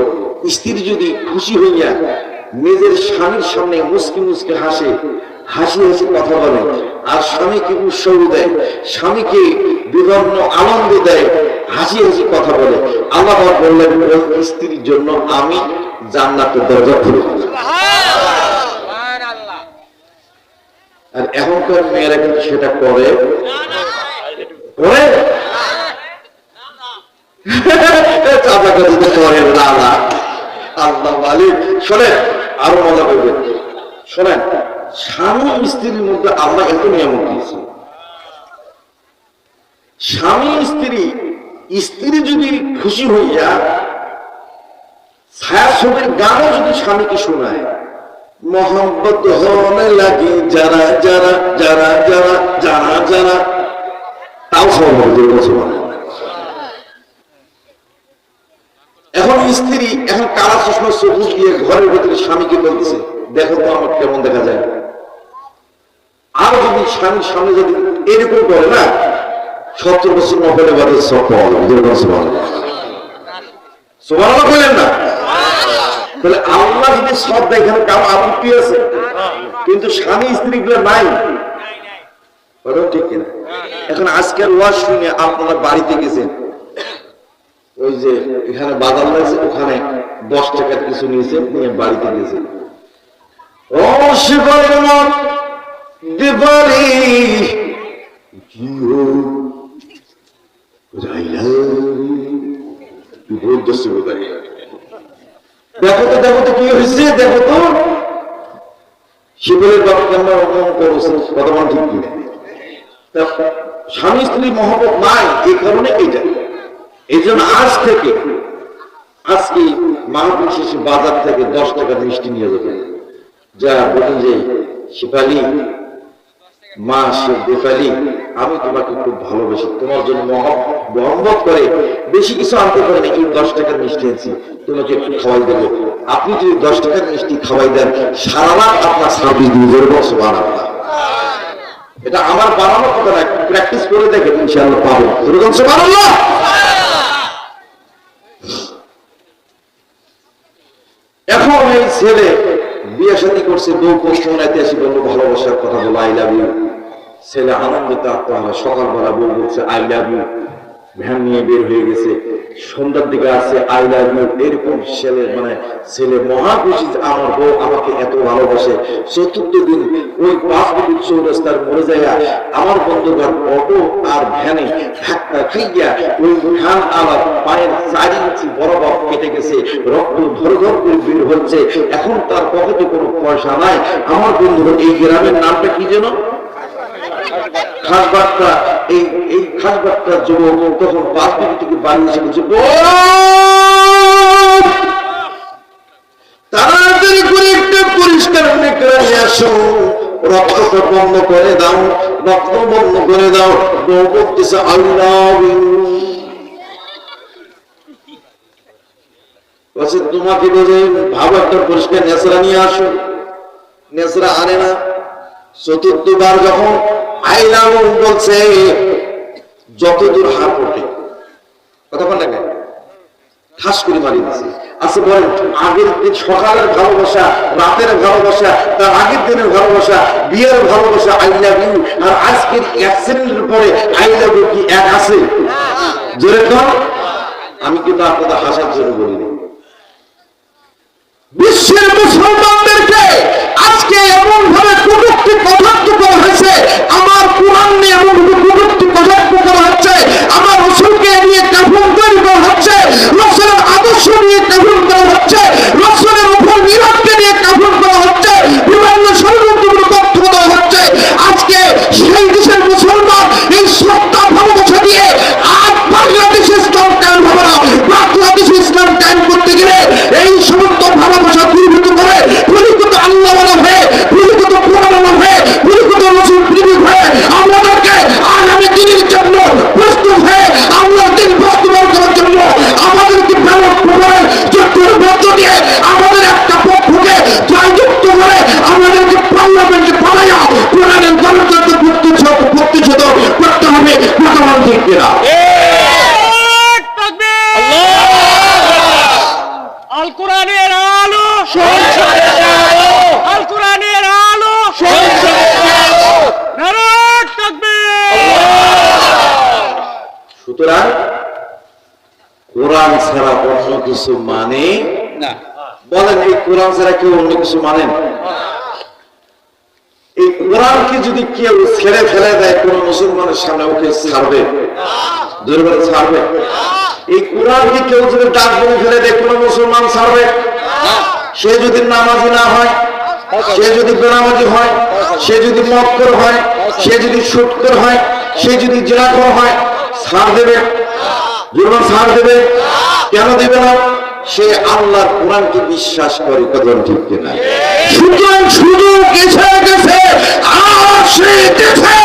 স্ত্রী যদি খুশি হইয়া নিজের স্বামীর সামনে মুসকি মুসকি হাসি হাসি কথা বলে, আর স্বামীকে উৎসাহ দেয়, স্বামীকে বিভিন্ন আনন্দ দেয়, হাসি কথা বলে, আল্লাহ বললেন ওই স্ত্রীর জন্য আমি জান্নাতের দরজা খুলে দিলাম। আর এখনকার মেয়েরা কিন্তু সেটা করে শোনেন, আরো মজা করবেন। শোনেন, স্বামী স্ত্রীর মধ্যে আল্লাহ এত নিয়ম দিয়েছে। স্বামী স্ত্রী যদি খুশি হইয়া ছায়া ছবির গানও যদি স্বামীকে শোনায়, মোহাম্মত হনে লাগে যারা যারা যারা যারা যারা যারা, তাও সব। এখন স্ত্রী এখন কালা চশমা সবুজ দিয়ে ঘরের ভেতরে স্বামীকে বলতেছে দেখো তো আমার কেমন দেখা যায়। আর যদি স্বামীর সামনে যদি এরকম করে না, 70 বছর নফলে বাদে সব পাওয়া যাবে। সুবহানাল্লাহ বলেন না? তাহলে আল্লাহ যদি সব দেখেন, কারো আপত্তি আছে, কিন্তু স্বামী স্ত্রী গুলো নাই, ঠিক কিনা? এখন আজকের ওয়াজ শুনে আপনারা বাড়িতে গেছেন, ওই যে এখানে বাজার লাগছে, ওখানে 10 টাকার কিছু নিয়েছে, নিয়ে বাড়িতে গেছে। ও শিবনাথ দিবালি দেখো তো কি হয়েছে, দেখো তো শিবলের বাপকে আমরা অপমান করেছি, কথা বল ঠিক কি? স্বামী স্ত্রী মহব্বত নাই, এই কারণে এইটা। এই জন্য আজকে মাহফিল শেষে বাজার থেকে 10 টাকার মিষ্টি নিয়ে যাবে, যা বলেন যে শিপালি মা শেফালি, আমি তোমাকে খুব ভালোবাসি, তোমার জন্য মহব্বত করে বেশি কিছু আনতে পারে না, এই 10 টাকার মিষ্টি আনছি, তোমাকে একটু খাওয়াই দেবো। আপনি যদি 10 টাকার মিষ্টি খাওয়াই দেন, সারা রাত আপনার সার্ভিস দিয়ে দেবো। সুবহানাল্লাহ। এটা আমার বানানো কথা না, প্র্যাকটিস করে দেখেন, ইনশাআল্লাহ পাবেন। সুবহানাল্লাহ। এখন এই ছেলে বিয়ে শাদী করছে, বউ পশ্চিম রাতে এসে বললো ভালোবাসার কথা বলো, আই লাভ ইউ। ছেলে আনন্দিত আত্মহারা, সকালবেলা বউ বলছে আই লাভ ইউ, ভ্যান নিয়ে বের হয়ে গেছে, সন্ধ্যার দিকে আসছে আই লাভ ইউ। এরকম ছেলে মহা খুশি, আমার বউ আমাকে এত ভালোবাসে। চতুর্থ দিন ওই 5 মিনিট চৌরাস্তার মরে যায়, আমার বন্ধুগণ অটো আর ভ্যানে ধাক্কা খাইয়া ওই ভ্যান আমার পায়ের 4 ইঞ্চি বরাবর কেটে গেছে, রক্ত ধর ধর করে বের হচ্ছে। এখন তার পকেটে কোনো পয়সা নাই। আমার বন্ধুগণ, এই গ্রামের নামটা কি যেন? খাসবাট্টা। এই খাসবাট্টা যুবক তখন 5 মিনিট থেকে বাড়ি এসে বলছে, তাড়াতাড়ি করে একটা পরিষ্কার করে নিয়ে আসো, রক্তটা বন্ধ করে দাও, রক্ত বন্ধ করে দাও। বউ বলতেছে আই লাভ ইউ। তোমাকে বলে ভালো একটা পরিষ্কার নেসরা নিয়ে আসো, নেসরা আনে না। চতুর্থবার যখন আই লাভ ইউ বলছে, যতদূর হাত ওঠে, কথা বল না, ঠাস করে মারি দিচ্ছে। আচ্ছা বলেন, আগের দিন সকালের ভালোবাসা, রাতের ভালোবাসা, তার আগের দিনের ভালোবাসা, বিয়ের ভালোবাসা আই লাভ ইউ, আর আজকের অ্যাক্সিডেন্টের পরে আই লাভ ইউ কি এক আছে? জোরে কর। আমি কিন্তু আপনাদের হাসার জন্য বলিনি। বিশ্বের মুসলমানদেরকে আজকে এমন ভাবে কটূক্তি কটাক্ষ করা হয়েছে, আমার কোরআন নিয়ে এমন কটূক্তি কটাক্ষ করা হচ্ছে, আমার রাসূলকে নিয়ে কাফন তৈরি করা হচ্ছে, রাসূলের আদর্শ নিয়ে কাফন করা হচ্ছে, রাসূলের উপর মিলাদকে নিয়ে কাফন করা হচ্ছে, বিভিন্ন ষড়যন্ত্রগুলো তথ্য দেওয়া হচ্ছে। আজকে সেই দেশের মুসলমান এই সত্তা ভালোবাসা দিয়ে আর বাংলাদেশে ইসলাম কায়েম হবে না। বাংলাদেশে ইসলাম কায়েম করতে গেলে এই সমস্ত ভালোবাসা দূরীভূত করে পরিচিত আল্লাহ হয়ে, পরিচিত কোরআন হয়ে, পরিচিত রাসূল প্রেমিক হয়ে আমাদেরকে আগামী দিনের জন্য প্রস্তুত হয়ে আল্লাহর দ্বীন বাস্তবায়ন করার জন্য আমাদেরকে ব্যাপক প্রমাণের যুদ্ধের মধ্য দিয়ে আমাদের একটা পক্ষকে জয়যুক্ত করে আমাদেরকে পার্লামেন্টে পাঠাইয়া কোরআনের গণতন্ত্র প্রতিষ্ঠিত করতে হবে। বর্তমান ঠিক কিনা? আল কোরআনের আলো, আল কোরআনের আলো, নারায়ে তাকবীর। সুতরাং কোরআন ছাড়া অন্য কিছু মানে না। বলেন, এই কোরআন ছাড়া কেউ অন্য কিছু মানেন? এই কোরআনকে যদি কেউ ছেড়ে ফেলে দেয়, কোন মুসলমানের সামনে ওকে ছাড়বে? জোরে বলে ছাড়বে? এই কোরআনকে কেউ যদি ডাক বলে ফেলে দেয়, কোন মুসলমান ছাড়বে? সে যদি নামাজি না হয়, সে যদি বেনামাজি হয়, সে যদি মক্কর হয়, সে যদি সুৎখোর হয়, সে যদি জিনাখোর হয়, ছাড় দেবে? জোরে ছাড় দেবে? কেন দেবে না? সে আল্লাহর কোরআনকে বিশ্বাস করে, কথা ঠিক কিনা? সুতরাং সুযোগ এসে গেছে, আসিতেছে,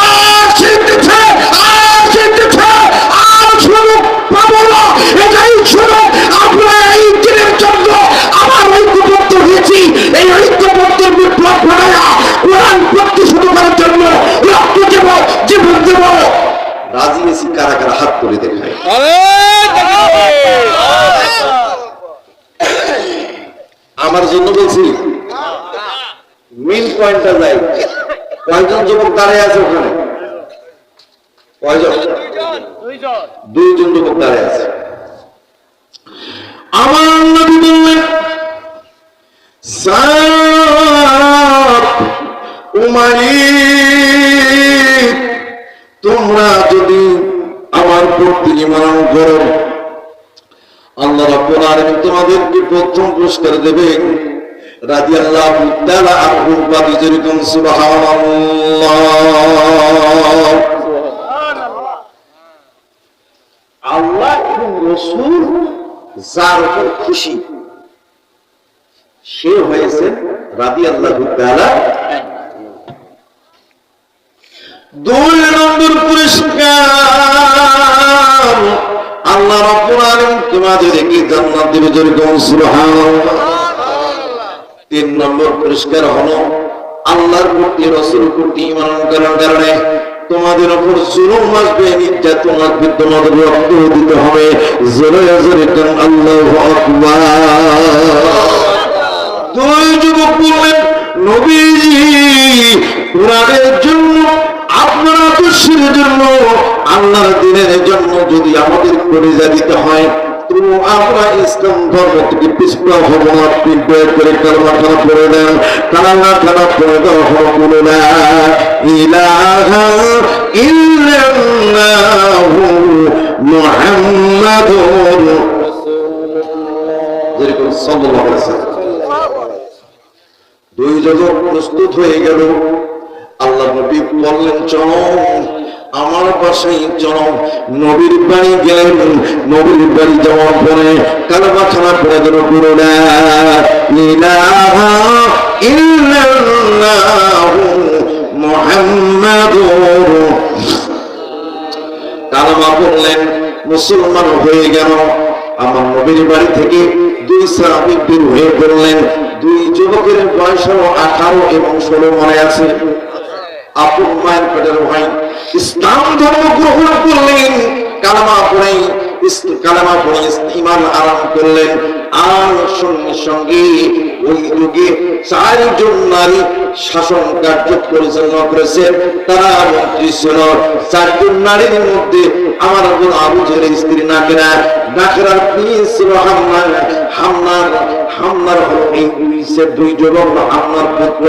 আসিতেছে, আসিতেছে, আর সুযোগ পাবো না। এটাই সুযোগ। আমরা এই দিনের জন্য আবার ঐক্যবদ্ধ হয়েছি। এই ঐক্যবদ্ধের বিপ্লব ঘটায়া কোরআন প্রতিষ্ঠিত করার জন্য রক্ত দেব, জীবন দেব। রাজি এসি কারা কারা হাত তুলে দেখায়? আমার জন্য বলছি, মেইন পয়েন্টটা যাই। কয়জন যুবক দাঁড়িয়ে আছে ওখানে? কয়জন? 2জন যুবক দাঁড়িয়ে আছে। আমার নবী বললেন, সাদ উমাইর, তোমরা যদি আমার প্রতি ঈমান করো, আল্লাহ রাব্বুল আলামিন তোমাদেরকে প্রথম পুরস্কার দেবেন রাদিয়াল্লাহু তাআলা আনহু বাদি যেরকম সুবহানাল্লাহ। আল্লাহ এবং রাসূল যার উপর খুশি সে হয়েছে রাদিয়াল্লাহু তাআলা। দুই নম্বর পুরস্কার আল্লাহ রাব্বুল আলামিন তোমাদেরকে জান্নাত দেবে যেরকম সুবহানাল্লাহ। তিন নম্বর পুরস্কার হলো আল্লাহর প্রতি রাসূলের প্রতি ঈমান করার কারণে তোমাদের উপর জুলুম আসবে, নির্যাতন আসবে, তোমাদের রক্ত দিতে হবে। জোরে জোরে কারণ আল্লাহু আকবার। দুই যুবক বললেন নবীজি কোরআনের জন্য আপনার আদর্শের জন্য আল্লাহর দ্বীনের জন্য যদি আমাদের কলিজা দিতে হয় তো আমরা ইসলাম ধর্ম থেকে পিছপা হব না। আপনি দয়া করে কালেমা খানা পড়ে দেন, কালেমা খানা পড়ে দেওয়া হলো বলে না ইলাহা ইল্লাল্লাহু মুহাম্মাদুর রাসূলুল্লাহ সাল্লাল্লাহু আলাইহি ওয়াসাল্লাম। দুই যুবক প্রস্তুত হয়ে গেল। আল্লাহ নবী বললেন চলো আমার বাসায় চলো। নবীর বাড়ি গেলেন। নবীর বাড়ি যাওয়ার পরে কালেমা খানা পড়ে দিল পুরো লা ইলাহা ইল্লাল্লাহু মুহাম্মাদুর। কালেমা পড়লেন, মুসলমান হয়ে গেল। আমার নবীর বাড়ি থেকে দুই সাহাবী বের হয়ে পড়লেন। দুই যুবকের বয়স হলো 18 এবং 16 মনে আছে। আপন মায়ের পেটের ভাই ইসলাম ধর্ম গ্রহণ করলেন। কালেমা পড়ে ঈমান আরম্ভ করলেন। আর সঙ্গে সঙ্গে ওই যুগে 4 জন নারী শাসন কার্য পরিচালনা করেছেন। তারা মন্ত্রী ছিল। 4 জন নারীর মধ্যে আমার বোন আবু জেহেলের স্ত্রী নাকেরা, নাকেরার প্রিয় ছিল হামনার হলো এই দুই যুবক হামনার পুত্র।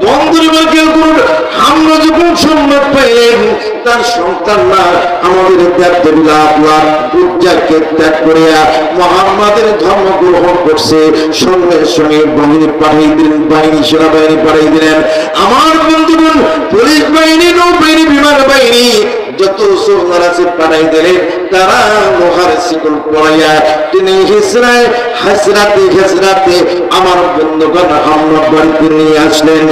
বন্ধুরা কেউ করুন, হামনা যখন সম্মান পাইলেন তার সন্তানরা আমাদের ত্যাগ দেবিলা আপনার পূজাকে ত্যাগ করিয়া মুহাম্মাদের ধর্ম গ্রহণ করছে। সঙ্গে সঙ্গে বাহিনী পাঠিয়ে দিলেন, সেনাবাহিনী পাঠিয়ে দিলেন। আমার বন্ধুগণ পুলিশ বাহিনী, নৌবাহিনী, বিমান বাহিনী যত সোনার আছে পাঠাই দিলেন। তারা লোহার শিকল পড়াইয়া তিনি হাসরাতে আমার বন্ধুগণ হামলার বাড়িতে নিয়ে আসলেন।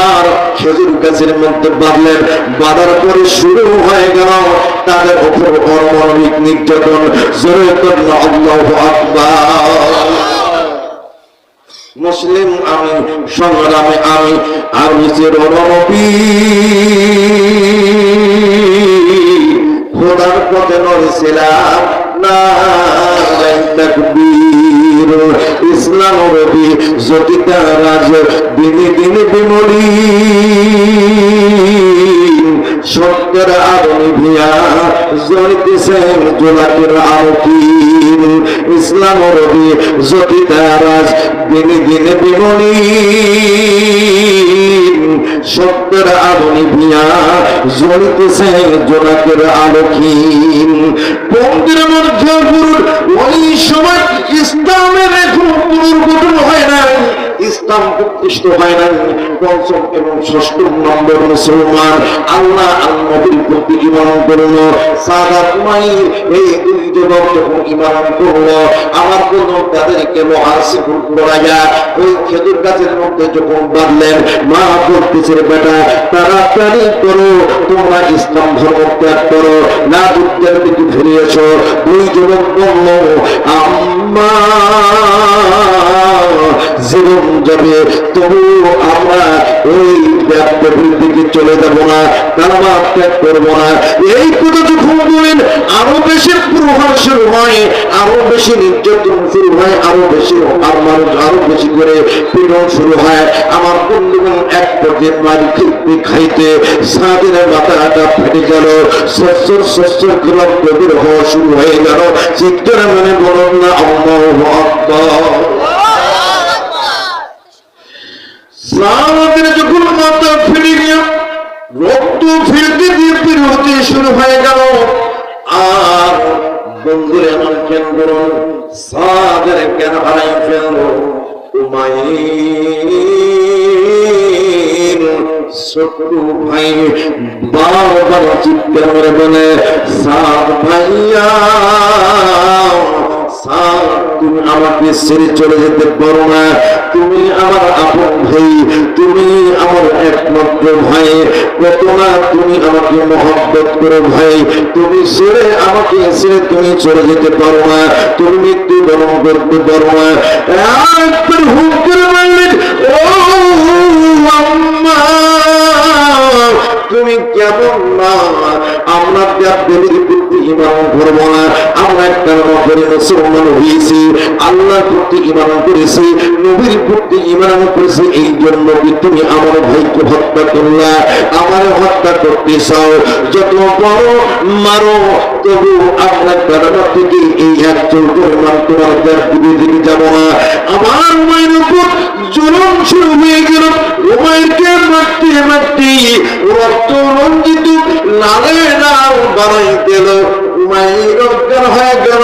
আর খেজুর গাছের মধ্যে বাঁধলেন। বাঁধার পরে শুরু হয়ে গেল তাদের উপর অমানবিক নির্যাতন। জোরে করুন আল্লাহু আকবার। মুসলিম আমি, সংগ্রামে আমি, আমি চিরনবী খোদার পথে লড়েছিলাম নারায়ে তাকবীর। ইসলাম রবি জ্যোতিতা রাজ দিনে দিনে বিমলি সত্যের আলো নিভিয়া জ্বলিতেছেন জোনাকের আলোকি। ইসলাম রবি জ্যোতিতা রাজ দিনে দিনে বিমলি সত্যের আলো নিভিয়া জ্বলিতেছেন জোনাকের আলোকিন। বন্ধুর মধ্যে গুরুর ওই সময় ইসলামের এখন পুনর্গঠন হয় নাই, ইসলাম প্রতিষ্ঠিত হয় নাই। পঞ্চম এবং ষষ্ঠ নম্বর মুসলমান আল্লাহ আল নবীর প্রতি ঈমান করল। সাদাত মাইর এই দুই যুবক যখন ঈমান করল, আমার কোন তাদেরকে লোহার শিকল পরাইয়া ওই খেজুর গাছের মধ্যে যখন বাঁধলেন, মা বলতেছে বেটা তাড়াতাড়ি করো, তোমরা ইসলাম ধর্ম ত্যাগ করো, না যুদ্ধের দিকে ফিরিয়েছ। দুই যুবক বলল আম্মা জীবন যাবে তবু আমরা ওই ব্যাপের দিকে চলে যাব না, কালেমা ত্যাগ করবো না। এই কথা যখন বলেন আরো বেশি প্রহার শুরু হয়, আরো বেশি নির্যাতন শুরু হয়, আরো বেশি আরো বেশি করে পীড়ন শুরু হয়। আমার বন্ধুগণ এক পর্যায়ে মারি খাইতে সাদের মাথাটা ফেটে গেল, সচ্চর গোলাপ গভীর হওয়া শুরু হয়ে গেল। চিৎকারে মানে বলুন না আল্লাহু আকবার। সাহাবাদের যখন মাথা ফেটে গিয়ে রক্ত ফেলতে দিয়ে বের হতে শুরু হয়ে গেল। আর বন্ধুরা আমার কেন করুন, সাদের জ্ঞান হারাই ফেলল উমাইর। ছোট ভাই বারবার চিৎকার করে বলে, সাদ ভাইয়া, তুমি আমাকে ছেড়ে চলে যেতে পারো না, তুমি আমার আপন ভাই, তুমি আমার একমাত্র ভাই, কত না তুমি আমাকে মহব্বত করো ভাই, তুমি আমাকে ছেড়ে তুমি চলে যেতে পারো না, তুমি মৃত্যুবরণ করতে পারো না। একবার হুম করে বললেন, ও আম্মা, তুমি কেমন না, আমরা দেবীর প্রতি ঈমান করবো না, আমরা কালেমা পড়ে মুসলমান হয়েছি, আল্লাহর প্রতি ঈমান করেছি, নবীর প্রতি ঈমান করেছি, এই জন্য কি তুমি আমার ভাইকে হত্যা করলা, আমার হত্যা করতে চাও, যত বড় মারো, তবু আমরা কালেমা থেকে এই একজন পরিমাণ তোমার দিকে যাব না। আমার মায়ের উপর জুলুম শুরু হয়ে গেল, উমাইরকে মারতে মারতে রক্ত রঞ্জিত লালে লাল বানাই দিল। উমাইর অজ্ঞান হয়ে গেল,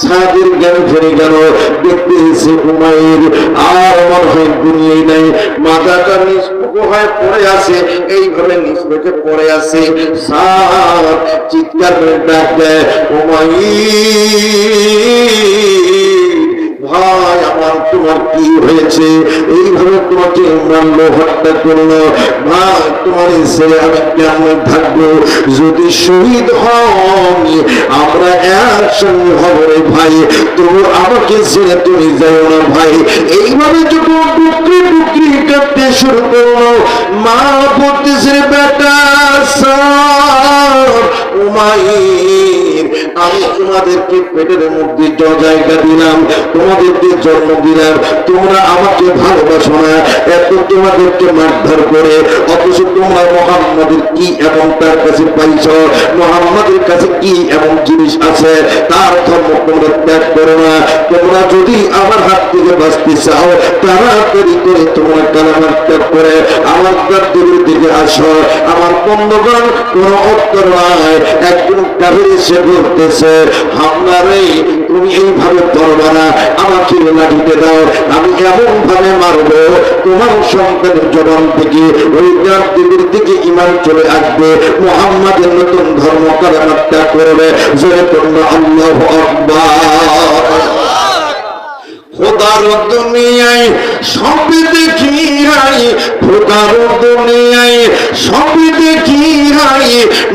সাদের জ্ঞান ফিরে গেল, দেখতে এসে উমাইর আর মনে হয় দুনিয়ায় নাই, মাথাটা নিষ্পক হয়ে পড়ে আছে, এইভাবে নিষ্পকে পড়ে আছে। সাদ চিৎকার করে ডাক দেয়, উমাইর ভাই আমার, তোমার কি হয়েছে, এইভাবে তোমাকে মারলো, হত্যা করলো, ভাই তোমার ছেড়ে আমি কেমন থাকবো, যদি শহীদ হই আমরা একসঙ্গে হব রে ভাই, তবু আমাকে ছেড়ে তুমি যাও না ভাই। এইভাবে যখন টুকরি টুকরি কাটতে শুরু করলো, মা বলতেছে, বেটা উমাইর, আমি তোমাদেরকে পেটের মধ্যে জায়গা দিলাম, তোমাদেরকে জন্ম দিলাম, তোমরা আমাকে ভালোবাসো না, এত তোমাদেরকে মারধর করে, অথচ তোমরা মুহাম্মাদের কি এবং তার কাছে পাইছ, মুহাম্মাদের কাছে কি এমন জিনিস আছে, তার ধর্ম তোমরা ত্যাগ করো না। তোমরা যদি আমার হাত থেকে বাঁচতে চাও, তাড়াতাড়ি করে তোমরা কালেমা ত্যাগ করে আমার দেবীর দিকে আসো। আমার বন্ধুগণ, কোন উত্তর নাই, একজন কাফির এসে বলতেছে, হামলারে তুমি এইভাবে করবা না, আমাকে লাঠিতে দাও, আমি এমন ভাবে মারবো তোমার সন্তানের জবান থেকে ওই দেবীর দিকে ঈমান চলে আসবে, মুহাম্মাদের নতুন ধর্ম কালেমা ত্যাগ করবে। জোরে পড়ল আল্লাহু আকবার। খোদার দুনিয়ায় সব দেখি হাই, খোদার দুনিয়ায় সব দেখি হাই,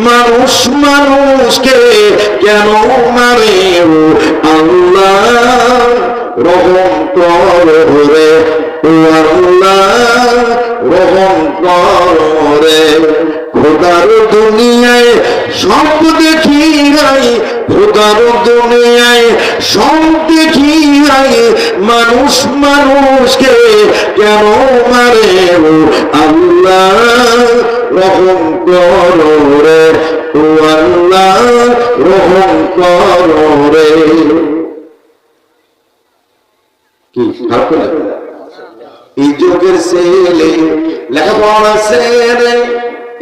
মানুষ মানুষকে কেন মারে, ও আল্লাহ রহম করে, ও আল্লাহ রহম করে। খোদার দুনিয়ায় সব দেখি হাই, খোদার দুনিয়ায় সব দেখি হাই, মানুষ মানুষকে কেন মারে, ও আল্লাহ রহম করে, ও আল্লাহ রহম করে। কি খারাপ লাগে? এই যুগের ছেলে লেখাপড়া ছেড়ে,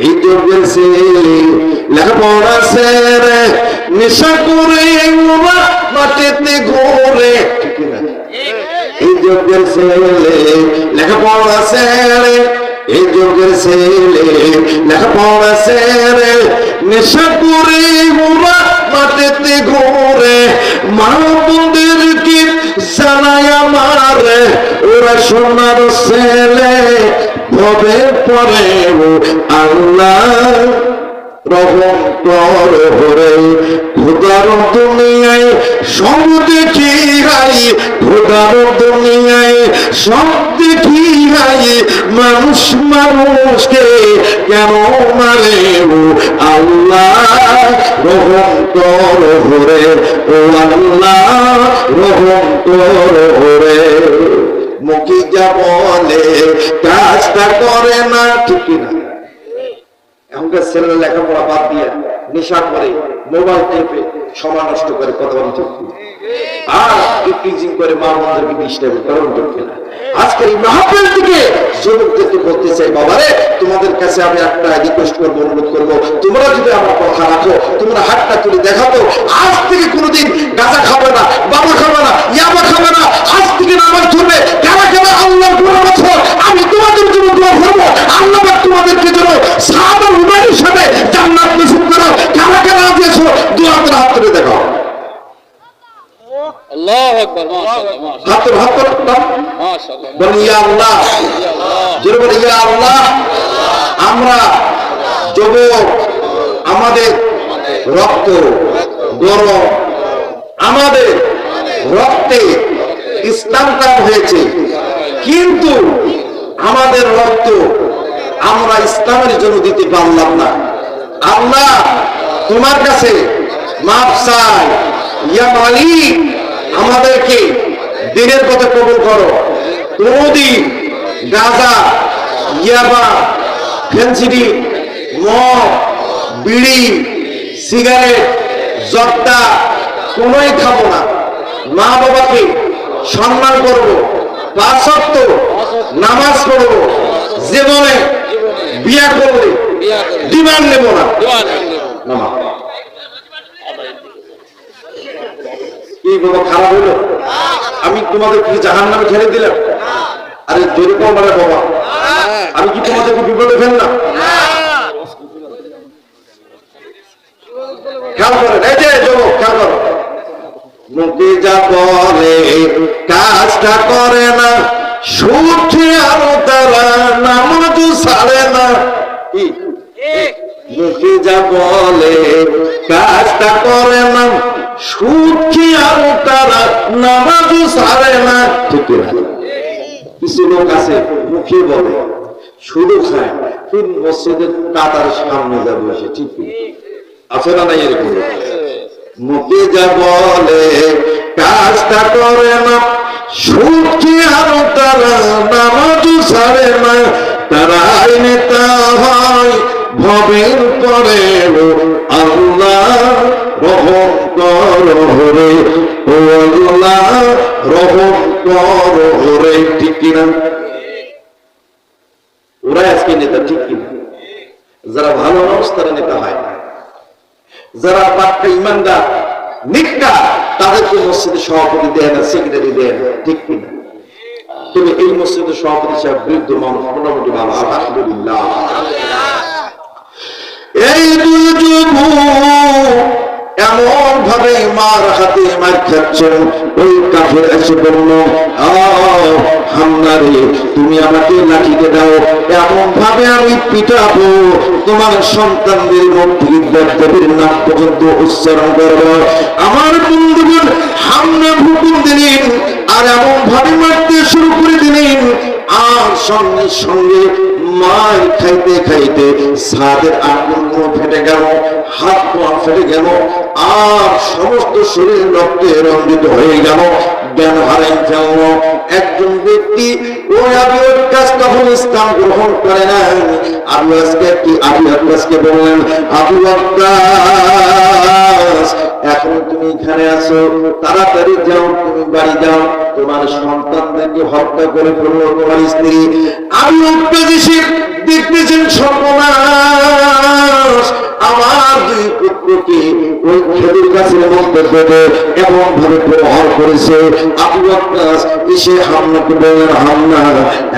এই যুগের ছেলে লেখাপড়া ছেড়ে, নেশা করে ওরা মাটিতে ঘোরে। এই যুগের ছেলে লেখাপড়া ছেড়ে, এই যুগের ছেলে লেখাপড়া ছেড়ে, নেশা করে ওরা মাটিতে ঘোরে। মা বোনদেরকে জানাই আমার, ওরা সোনার ছেলে হবে পরে, ও আল্লাহ রহম করে। খোদার দুনিয়ায় সব দেখি হাই, খোদার দুনিয়ায় সব দেখি হাই, মানুষ মানুষকে কেন মারে, ও আল্লাহ রহম করে, ও আল্লাহ রহম করে। মুখে যা বলে কাজটা করে না, ঠিক না? এখনকার ছেলেরা লেখাপড়া বাদ দিয়ে নেশা করে, মোবাইল টেপে সময় নষ্ট করে, কথা বলতে আর টিচিং করে মা বোনদেরকে ডিস্টার্ব করেন, করতে না। আজকে এই মাহফিল থেকে যুবকদেরকে বলতে চাই, বাবারে তোমাদের কাছে আমি একটা রিকোয়েস্ট করবো, অনুরোধ করবো, তোমরা যদি আমার কথা রাখো, তোমরা হাতটা তুলে দেখাতো, আজ থেকে কোনোদিন গাঁজা খাবে না, বাবা খাবে না, আল্লাহু আকবার, মাশাআল্লাহ, মাশাআল্লাহ, হাত তোল মাশাআল্লাহ। বলি ইয়া আল্লাহ, ইয়া আল্লাহ, জোরে বলি ইয়া আল্লাহ। আমরা যুবক, আমাদের রক্ত গরম, আমাদের রক্তে ইসলাম কায়েম হয়েছে, কিন্তু আমাদের রক্ত আমরা ইসলামের জন্য দিতে পারলাম না। আল্লাহ তোমার কাছে মাফ চাই, ইয়া মালিক আমাদেরকে দিনের পথে কবুল করো। কোনদিন গাঁজা, ইয়াবা, ফেন্সিডি, মদ, বিড়ি, সিগারেট, জর্দা কোনোই খাবো না। মা বাবাকে সম্মান করব, 5 ওয়াক্ত নামাজ পড়ব, জীবনে বিয়া করলে বিয়া করে ডিমান্ড নেব না। দোয়া করবে। নামা। কি বাবা খারাপ হইলো? আমি তোমাদের কি জাহান্নামে ঠেলে দিলাম? আরে জোরে কম বলে বাবা, আমি কি তোমাদেরকে বিপদে ফেললাম? খেয়াল করেন, এই যে যুবক খেয়াল করো, মুখে যা বলে কাজটা করে না, সুখে আরো তারা নামাজ ছাড়ে না। কি? মুখে যা বলে কাজটা করে না, সুখে আরো তারা নামাজ ছাড়ে না। ঠিক না? কিছু লোক আছে মুখে বলে শুধু খায়, কিন্তু মসজিদের কাতার সামনে যাবে বসে। ঠিক আছে না? নাই এরকম লোক? মুখে যা বলে কাজটা করে না, সুখে আরো তারা নামাজ ছাড়ে না। তারা নেতা হয় ভবের পরে, আল্লাহ রহম করো রে, ও আল্লাহ রহম করো রে। ঠিক কিনা? ওরা আজকে নেতা, ঠিক কিনা? যারা ভালো মানুষ তারা নেতা হয়, যারা পাক্কা ইমানদার নিকা তাদেরকে মসজিদের সভাপতি দেয় না, সেক্রেটারি দেয় না। ঠিক কিনা? তবে এই মসজিদের সভাপতি সাহেব বৃদ্ধ মানুষ, মোটামুটি ভালো, আলহামদুলিল্লাহ। এই দুই যুবক এমন ভাবে মার হাতে মার খাচ্ছেন, ওই কাফের এসে বলল, হামলা রে, তুমি আমাকে লাঠিতে দাও, এমন ভাবে আমি পিটাবো তোমার সন্তানদের মধ্যে দেবদেবীর নাম পর্যন্ত উচ্চারণ করবো। আমার বন্ধুগণ হামলা হুকুম দিলেন, আর এমন ভাবে মারতে শুরু করে দিলেন, আর সঙ্গে সঙ্গে মার খাইতে খাইতে সাদের আঙ্গুলগুলো ফেটে গেল, হাত পা ফেটে গেল, আর সমস্ত শরীর রক্তে রঞ্জিত হয়ে গেল, জ্ঞান হারাই ফেলল। একজন ব্যক্তি ওই আবু ওয়াক্কাস তখন ইসলাম গ্রহণ করে না। আবু ওয়াক্কাসকে বললেন, আবু ওয়াক্কাস এখন তুমি এখানে আছো, তাড়াতাড়ি যাও, তুমি বাড়ি যাও, তোমার সন্তানদেরকে হত্যা করে ফেললো তোমার স্ত্রী। আবু ওয়াক্কাস এসে দেখতেছেন সর্বনাশ, আমার দুই পুত্রকে ওই খেজুর গাছের মধ্যে বেঁধে এমন ভাবে প্রহার করেছে। আবু ওয়াক্কাস এসে হামলাকে বললেন, হামলা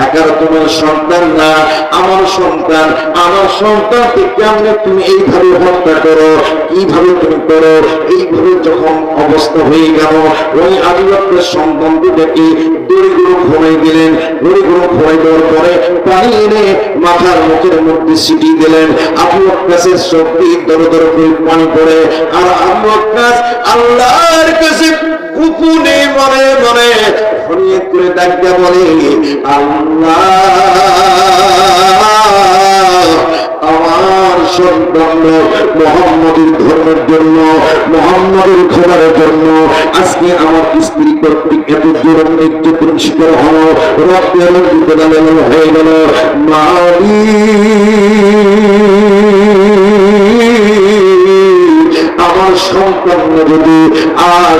একার তোমার সন্তান না, আমার সন্তান, আমার সন্তানকে কেমনে তুমি এইভাবে হত্যা করো, কিভাবে তুমি করো? এইভাবে যখন অবস্থা হয়ে গেল, ওই আবু ওয়াক্কাস সন্তান দুটোকে দড়িগুলো ঘুমাই দিলেন। দড়িগুলো ঘুমাই দেওয়ার পরে পানি এনে মাথার মুখের মধ্যে ছিটিয়ে দিলেন। আবু ওয়াক্কাসের শক্তি দর দর করে পানি পড়ে, আর আবু ওয়াক্কাস আল্লাহর কাছে গোপনে মনে মনে ফরিয়াদ করে ডাকতে বলে, আল্লাহ আমার সন্তান মুহাম্মদের ধর্মের জন্য, মুহাম্মদের খবরের জন্য আজকে আমার স্ত্রী কর্তৃক এত জোর নির্যাতন শিকার হলো, রক্তের বিপদান হয়ে গেল। আমার সন্তান যদি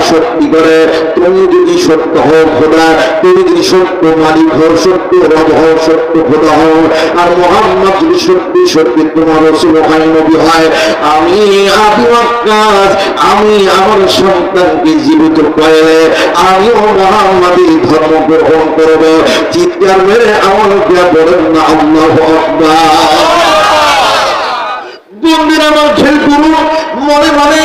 সত্যি করে, তুমি যদি সত্য হও খোদা, তুমি যদি সত্য মালিক হও, সত্য রব হও, সত্য খোদা হও, আর মুহাম্মদ যদি সত্যি সত্যি তোমার রাসূল হয়, নবী হয়, আমি আবু ওয়াক্কাস আমি আমার সন্তানকে জীবিত করে আমিও মুহাম্মাদের ধর্ম গ্রহণ করব। চিৎকার মেরে আমার বলেন না আল্লাহু আকবার। বন্ধুরা আমার খেয়াল করুন, মনে মনে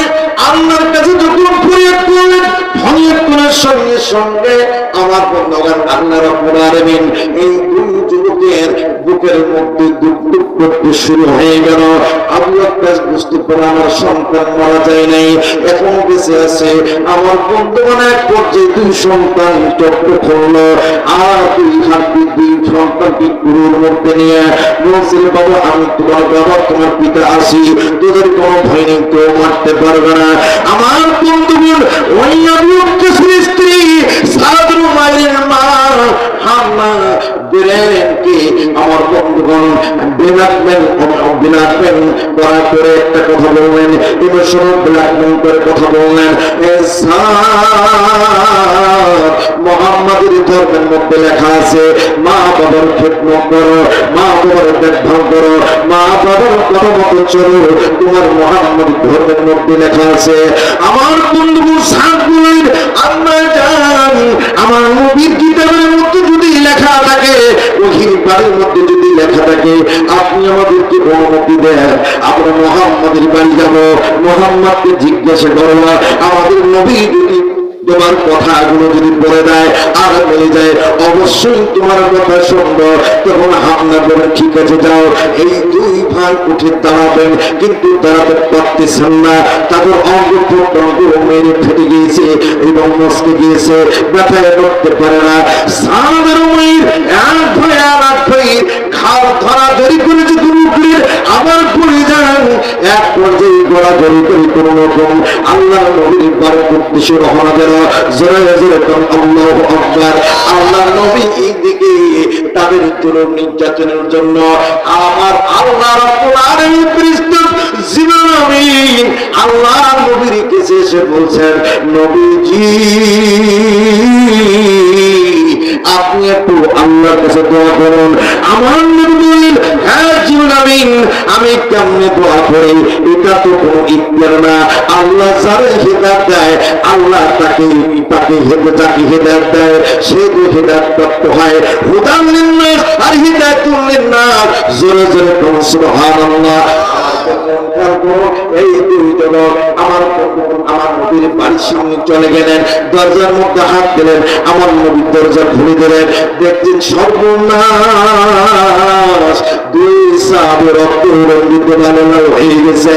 আল্লাহর কাছে যখন ফরিয়াদ করলেন, ফরিয়াদ করার সঙ্গে সঙ্গে আমার বন্ধুগণ আল্লাহ রাব্বুল আলামিন এই দুই যুবকের বুকের মধ্যে দুঃখ করতে শুরু হয়ে গেল। আবু আক্কাস বুঝতে পারে আমার সন্তান মারা যায় নাই, এখন বেঁচে আছে। আমার বন্ধুগণ এক পর্যায়ে দুই সন্তান চক্র খুললো, আর দুই হাতে দুই সন্তানকে গুরুর মধ্যে নিয়ে বলছিল, বাবা আমি তোমার বাবা তোমার পিতা আসি, তোদের কোনো ভয় নেই, কেউ মারতে পারবে না। আমার বন্ধুগণ ওই আবু আক্কাসের স্ত্রী সাদরু মায়ের মা হান্না বেরেনকে আমার বন্ধুগণ ব্ল্যাকমেল করা করে একটা কথা বললেন, ইমোশনাল ব্ল্যাকমেল করে কথা বললেন। মুহাম্মাদের ধর্মের মধ্যে লেখা আছে মা বাবার খেদমত করো, মা বাবার দেখভাল করো, মা বাবার কথা মতো চলো, তোমার মুহাম্মাদ ধর্মের মধ্যে লেখা আছে। আমার বন্ধু সাদুর আল্লাহ জান আমার নবীর কিতাবের মধ্যে যদি লেখা থাকে, ওহির বাড়ির মধ্যে যদি লেখা থাকে, আপনি আমাদেরকে অনুমতি দেন, আমরা মুহাম্মাদের বাড়ি যাব, মুহাম্মাদকে জিজ্ঞাসা করব, আমাদের নবী যদি তোমার কথাগুলো যদি বলে দেয় আর বলে যায় অবশ্যই তোমার কথা শুনবো। তখন হামলা বলে ঠিক আছে যাও। এই দুই ভাই উঠে দাঁড়াবেন, কিন্তু দাঁড়াতে পারতেছেন না, তাদের অঙ্গ প্রত্যঙ্গ মেরে ফেটে গিয়েছে এবং মস্কে গিয়েছে, ব্যথায় লড়তে পারে না। সাদের মেয়ের এক ভাই আর এক ভাই খাল ধরা ধরি করেছে দুপুরের আবার পড়ে যান। এক পর্যায়ে গড়াগড়ি করে কোন রকম আল্লাহ নবীর বাড়ির উদ্দেশ্যে রওনা দেন। জোরে জোরে কোন আল্লাহু আকবার। আল্লাহ নবী এই দিকে তাদের জুলুম নির্যাতনের জন্য আমার আল্লাহ রাব্বুল আলামিন ফেরেশতা জিবরাইল আমিন আল্লাহ নবীর কাছে এসে বলছেন, নবীজি আপনি একটু আল্লাহর কাছে দোয়া করুন। আমার নবী বললেন, হ্যাঁ জিবরাইল আমিন আমি কেমনে দোয়া করি? এটা তো কোনো ইখতিয়ার না, আল্লাহ যারে হিদায়াত দেয় আল্লাহ তাকে যাকে হিদায়াত দেয় সে তো হিদায়াত প্রাপ্ত হয়। হুদান লিন্নাস আর হিদায়াতুল লিন্নাস। জোরে জোরে কোন সুবহানাল্লাহ। এই দুই যুবক আমার নবীর বাড়ির সামনে চলে গেলেন, দরজার মধ্যে হাত দিলেন, আমার নবীর দরজা খুলে দিলেন। দেখছেন সর্বনাশ, দুই সাহাবী রক্ত রঞ্জিত লাল হয়ে গেছে।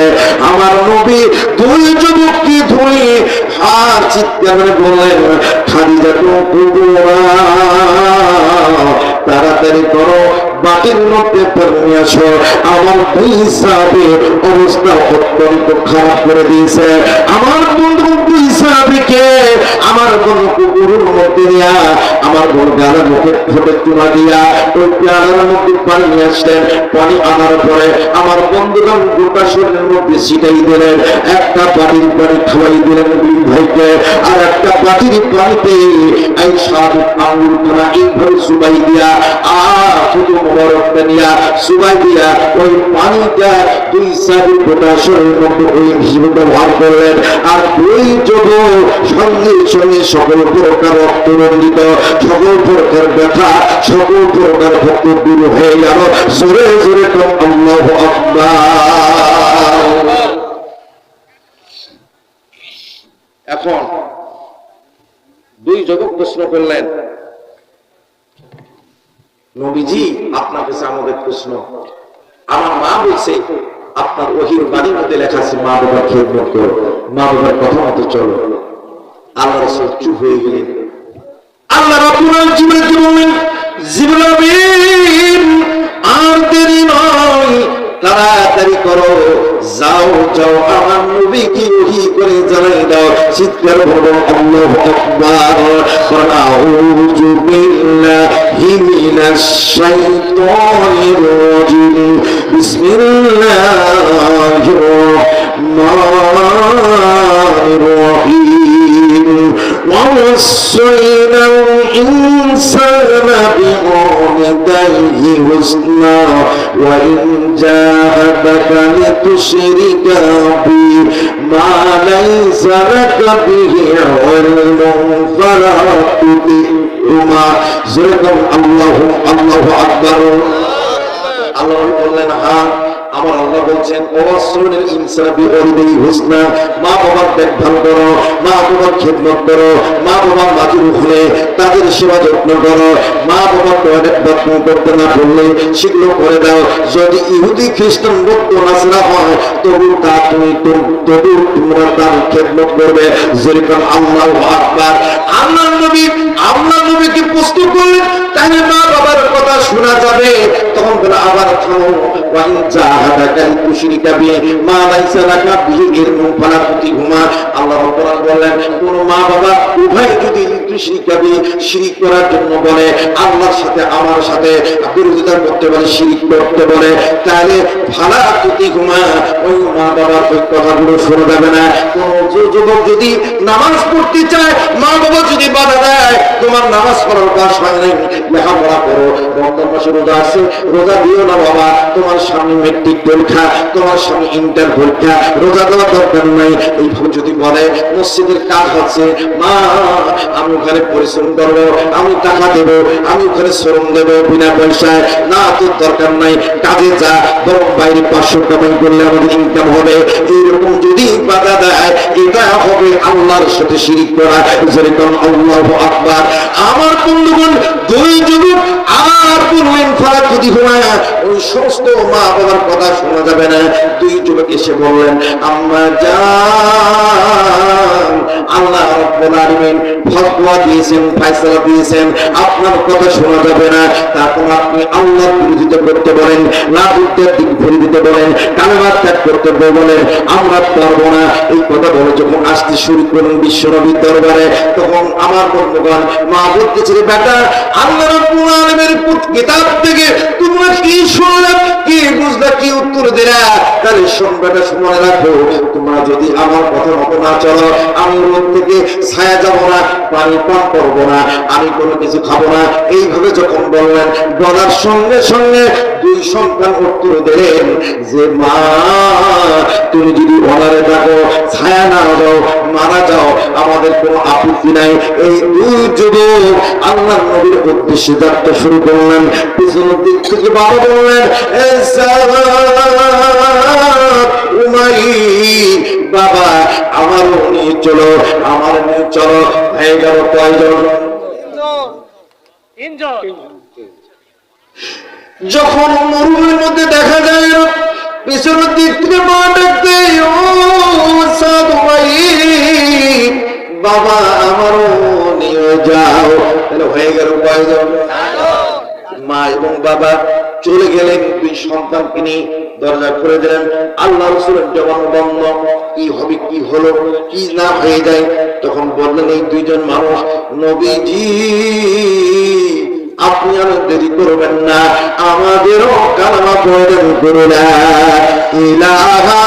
আমার নবী দুই যুবককে ধরে হাত চিৎকার করে বললেন, খাদিজা কুবরা তাড়াতাড়ি করো, বাটির মধ্যে পানি আসো। আমার দুই সাহাবীর অবস্থা অত্যন্ত খারাপ করে দিয়েছে। আমার বন্ধু দুই সাহাবীকে আমার বন্ধু কুকুরের মধ্যে দিয়া আমার বোন গালার মুখে ঠোঁটে চুমা দিয়া ওই পেয়ালার মধ্যে পানি নিয়ে আসলেন। পানি আনার পরে আমার বন্ধুগণ গোটা শরীরের মধ্যে ছিটাই দিলেন। একটা বাটির পানি খাওয়াই দিলেন দুই ভাইকে, আর একটা বাটির পানিতে এই সাধু আঙুল খানা এইভাবে সুবাই দিয়া শুধু মোবারকটা নিয়া সুবাই দিয়া ওই পানিটা দুই সাধু গোটা শরীরের মধ্যে ওই হিসেবে ব্যবহার করলেন। আর দুই যুবক সঙ্গে সঙ্গে সকল প্রকার রক্তরঞ্জিত, সকল প্রকার ব্যথা, সকল প্রকার ভক্ত দূর হয়ে গেল। জোরে জোরে তো আল্লাহু আকবার। এখন দুই যুবক প্রশ্ন করলেন, নবীজি আপনার কাছে আমাদের প্রশ্ন, আমার মা বলছে আপনার ওহির বাড়ির মধ্যে লেখা আছে মা বাবার খেদমত করো, মা বাবার কথা মতো চলো। আল্লাহ রাসূল চুপ হয়ে গেলেন। আল্লাহ রাব্বুল আলামিন বললেন, জিবরাইল আমিন আর দেরি নয়, তাড়াতাড়ি করো, যাও যাও আমার নবীকে ওহী করে জানাই দাও। চিৎকার করো আল্লাহু আকবার। আউযু বিল্লাহি মিনাশ শাইতানির রাজিম। বিসমিল্লাহির রহমানির রহিম। ووصينا الإنسان بوالديه حسنا وإن جاهدك لتشرك بي ما ليس لك به علم فلا تطعهما। الله أكبر। আল্লাহ বললেন, হ্যাঁ আমার আল্লাহ বলছেন ওয়াসরুল ইনসানা বিওয়ালিদাইহি হুসনা, মা বাবার দেখভাল করো, মা বাবার খেদমত করো, মা বাবার মাটির হলে তাদের সেবা যত্ন করো, মা বাবার টয়লেট বাথরুম করতে না বললে সেগুলো করে দাও। যদি ইহুদি খ্রিস্টান বৌদ্ধ নাসরা হয় তবু তোমরা তার খেদমত করবে। যেরকম আল্লাহু আকবার। আল্লাহ নবীকে প্রশ্ন করলেন তাহলে মা বাবার কথা শোনা যাবে? তখন বলে আবার থামো, ওয়াইন জাহাদাকা লিতুশরিকা বি মা লাইসা লাকা বিহি ইলমুন ফালা তুতিহুমা। আল্লাহ রাব্বুল আলামিন বললেন কোন মা বাবা উভয় যদি লিতুশরিকা বি শিরক করার জন্য বলে, আল্লাহর সাথে আমার সাথে বিরোধিতা করতে বলে, শিরক করতে বলে, তাহলে ফালা তুতিহুমা, ওই মা বাবার ওই কথাগুলো শোনা যাবে না। কোন যুবক যদি নামাজ পড়তে চায়, মা বাবা যদি বাধা দেয় তোমার নামাজ পড়ার বয়স হয় নাই, লেখাপড়া করো, রমজান মাসে রোজা আছে, রোজা দিও না বাবা, তোমার সামনে মেট্রিক পরীক্ষা, তোমার সামনে ইন্টার পরীক্ষা, রোজা দেওয়ার দরকার নাই, এইভাবে যদি বলে মসজিদের কাজ হচ্ছে, মা আমি ওখানে পরিশ্রম করবো, আমি টাকা দেবো, আমি ওখানে শ্রম দেবো বিনা পয়সায়, না তোর দরকার নাই, কাজে যা, বরং বাইরে 500 কামাই করলে আমাদের ইনকাম হবে, এইরকম যদি বাধা দেয় এটা হবে আল্লাহর সাথে শিরক করা। যেরকম আল্লাহু আকবার। আমার বন্ধুগণ, দুই যুবক আর বললেন ফালা তুতিহুমা, ওই সমস্ত মা বাবার কথা শোনা যাবে না। দুই যুবক এসে বললেন আম্মা জান, আল্লাহ রাব্বুল আলামিন ফতোয়া দিয়েছেন, ফয়সালা দিয়েছেন, আপনার কথা শোনা যাবে না। তারপর আপনি আল্লাহর বিরোধিতা করতে বলেন, লাভের দিক ফেলে দিতে বলেন, কালেমা ত্যাগ করতে বলেন, আমরা পারবো না। এই কথা বলে যখন আসতে শুরু করলেন বিশ্বনবীর দরবারে, তখন আমার বন্ধুগণ মা বলতেছে বেটা, আল্লাহ রাব্বুল আলামিনের কিতাব থেকে তোমরা কি শুনলে, কি বুঝলে, কি উত্তর দিলা? তাহলে শোন বেটা, শুনে রাখো, তোমরা যদি আমার কথা মতো না চলো, আমি রোদ থেকে ছায়া যাব না, পানি পান করবো না, আমি কোনো কিছু খাবো না। এইভাবে যখন বললেন, বলার সঙ্গে সঙ্গে দুই সন্তান উত্তর দিলেন যে মা তুমি যদি অনারে থাকো, ছায়া না দাও, মারা যাও, আমাদের কোনো আপত্তি নাই। এই দুই যুবক আল্লাহর নবীর উদ্দেশ্যে যাত্রা শুরু করলেন। পিছনের দিক থেকে বাবা বললেন বাবা আমারও নিয়ে চলো, আমার নিয়ে চলো। হয়ে গেল কয়জন? যখন মরুভূমির মধ্যে দেখা যায় পিছনের দিক থেকে মা ডাকতে, ও সাদ ভাই বাবা আমারও নিয়ে যাও। তাহলে হয়ে গেল কয়জন? মা এবং বাবা চলে গেলেন, দুই সন্তানকে নিয়ে দরজা খুলে দিলেন। আল্লাহ রাসূলের জবান বন্ধ, কি হবে, কি হলো, কি না হয়ে যায়। তখন বললেন এই দুইজন মানুষ, নবীজি আপনি আর দেরি করবেন না, আমাদেরও কালেমা পড়ে দেন, লা ইলাহা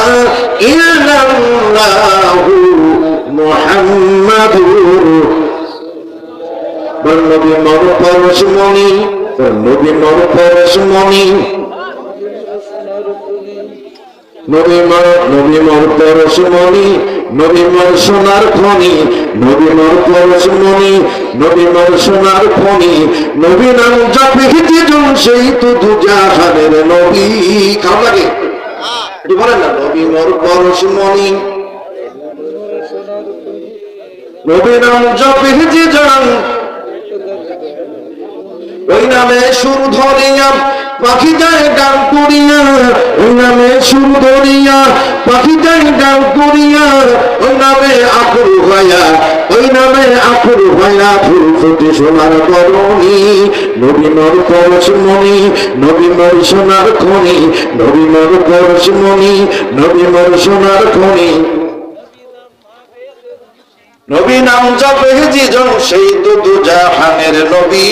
ইল্লাল্লাহু মুহাম্মাদুর নবী মর পরশমণি, নবী মর পরশমণি, নবী মর পরশমণি, নবী মর সোনার খনি, নবী মর পরশমণি, নবী মর সোনার খনি, নবী নাম জপে যেজন সেই তো দুজাহানের নবী। খারাপ লাগে এটি বলেন না? নবী মর পরশমণি, নবী নাম জপে যেজন, ওই নামে সুর ধরিয়া পাখি যায় গান করিয়া, ওই নামে সুর ধরিয়া পাখি যায় গান করিয়া, ওই নামে আকুল হইয়া, ওই নামে আকুল হইয়া ফুল ফুটে সোনার করণী। নবী মর পরশমণি, নবী মর সোনার খনি, নবী মর পরশমণি, নবী মর সোনার খনি, নবী নাম জপে যেজন সেই তো দুজাহানের নবী।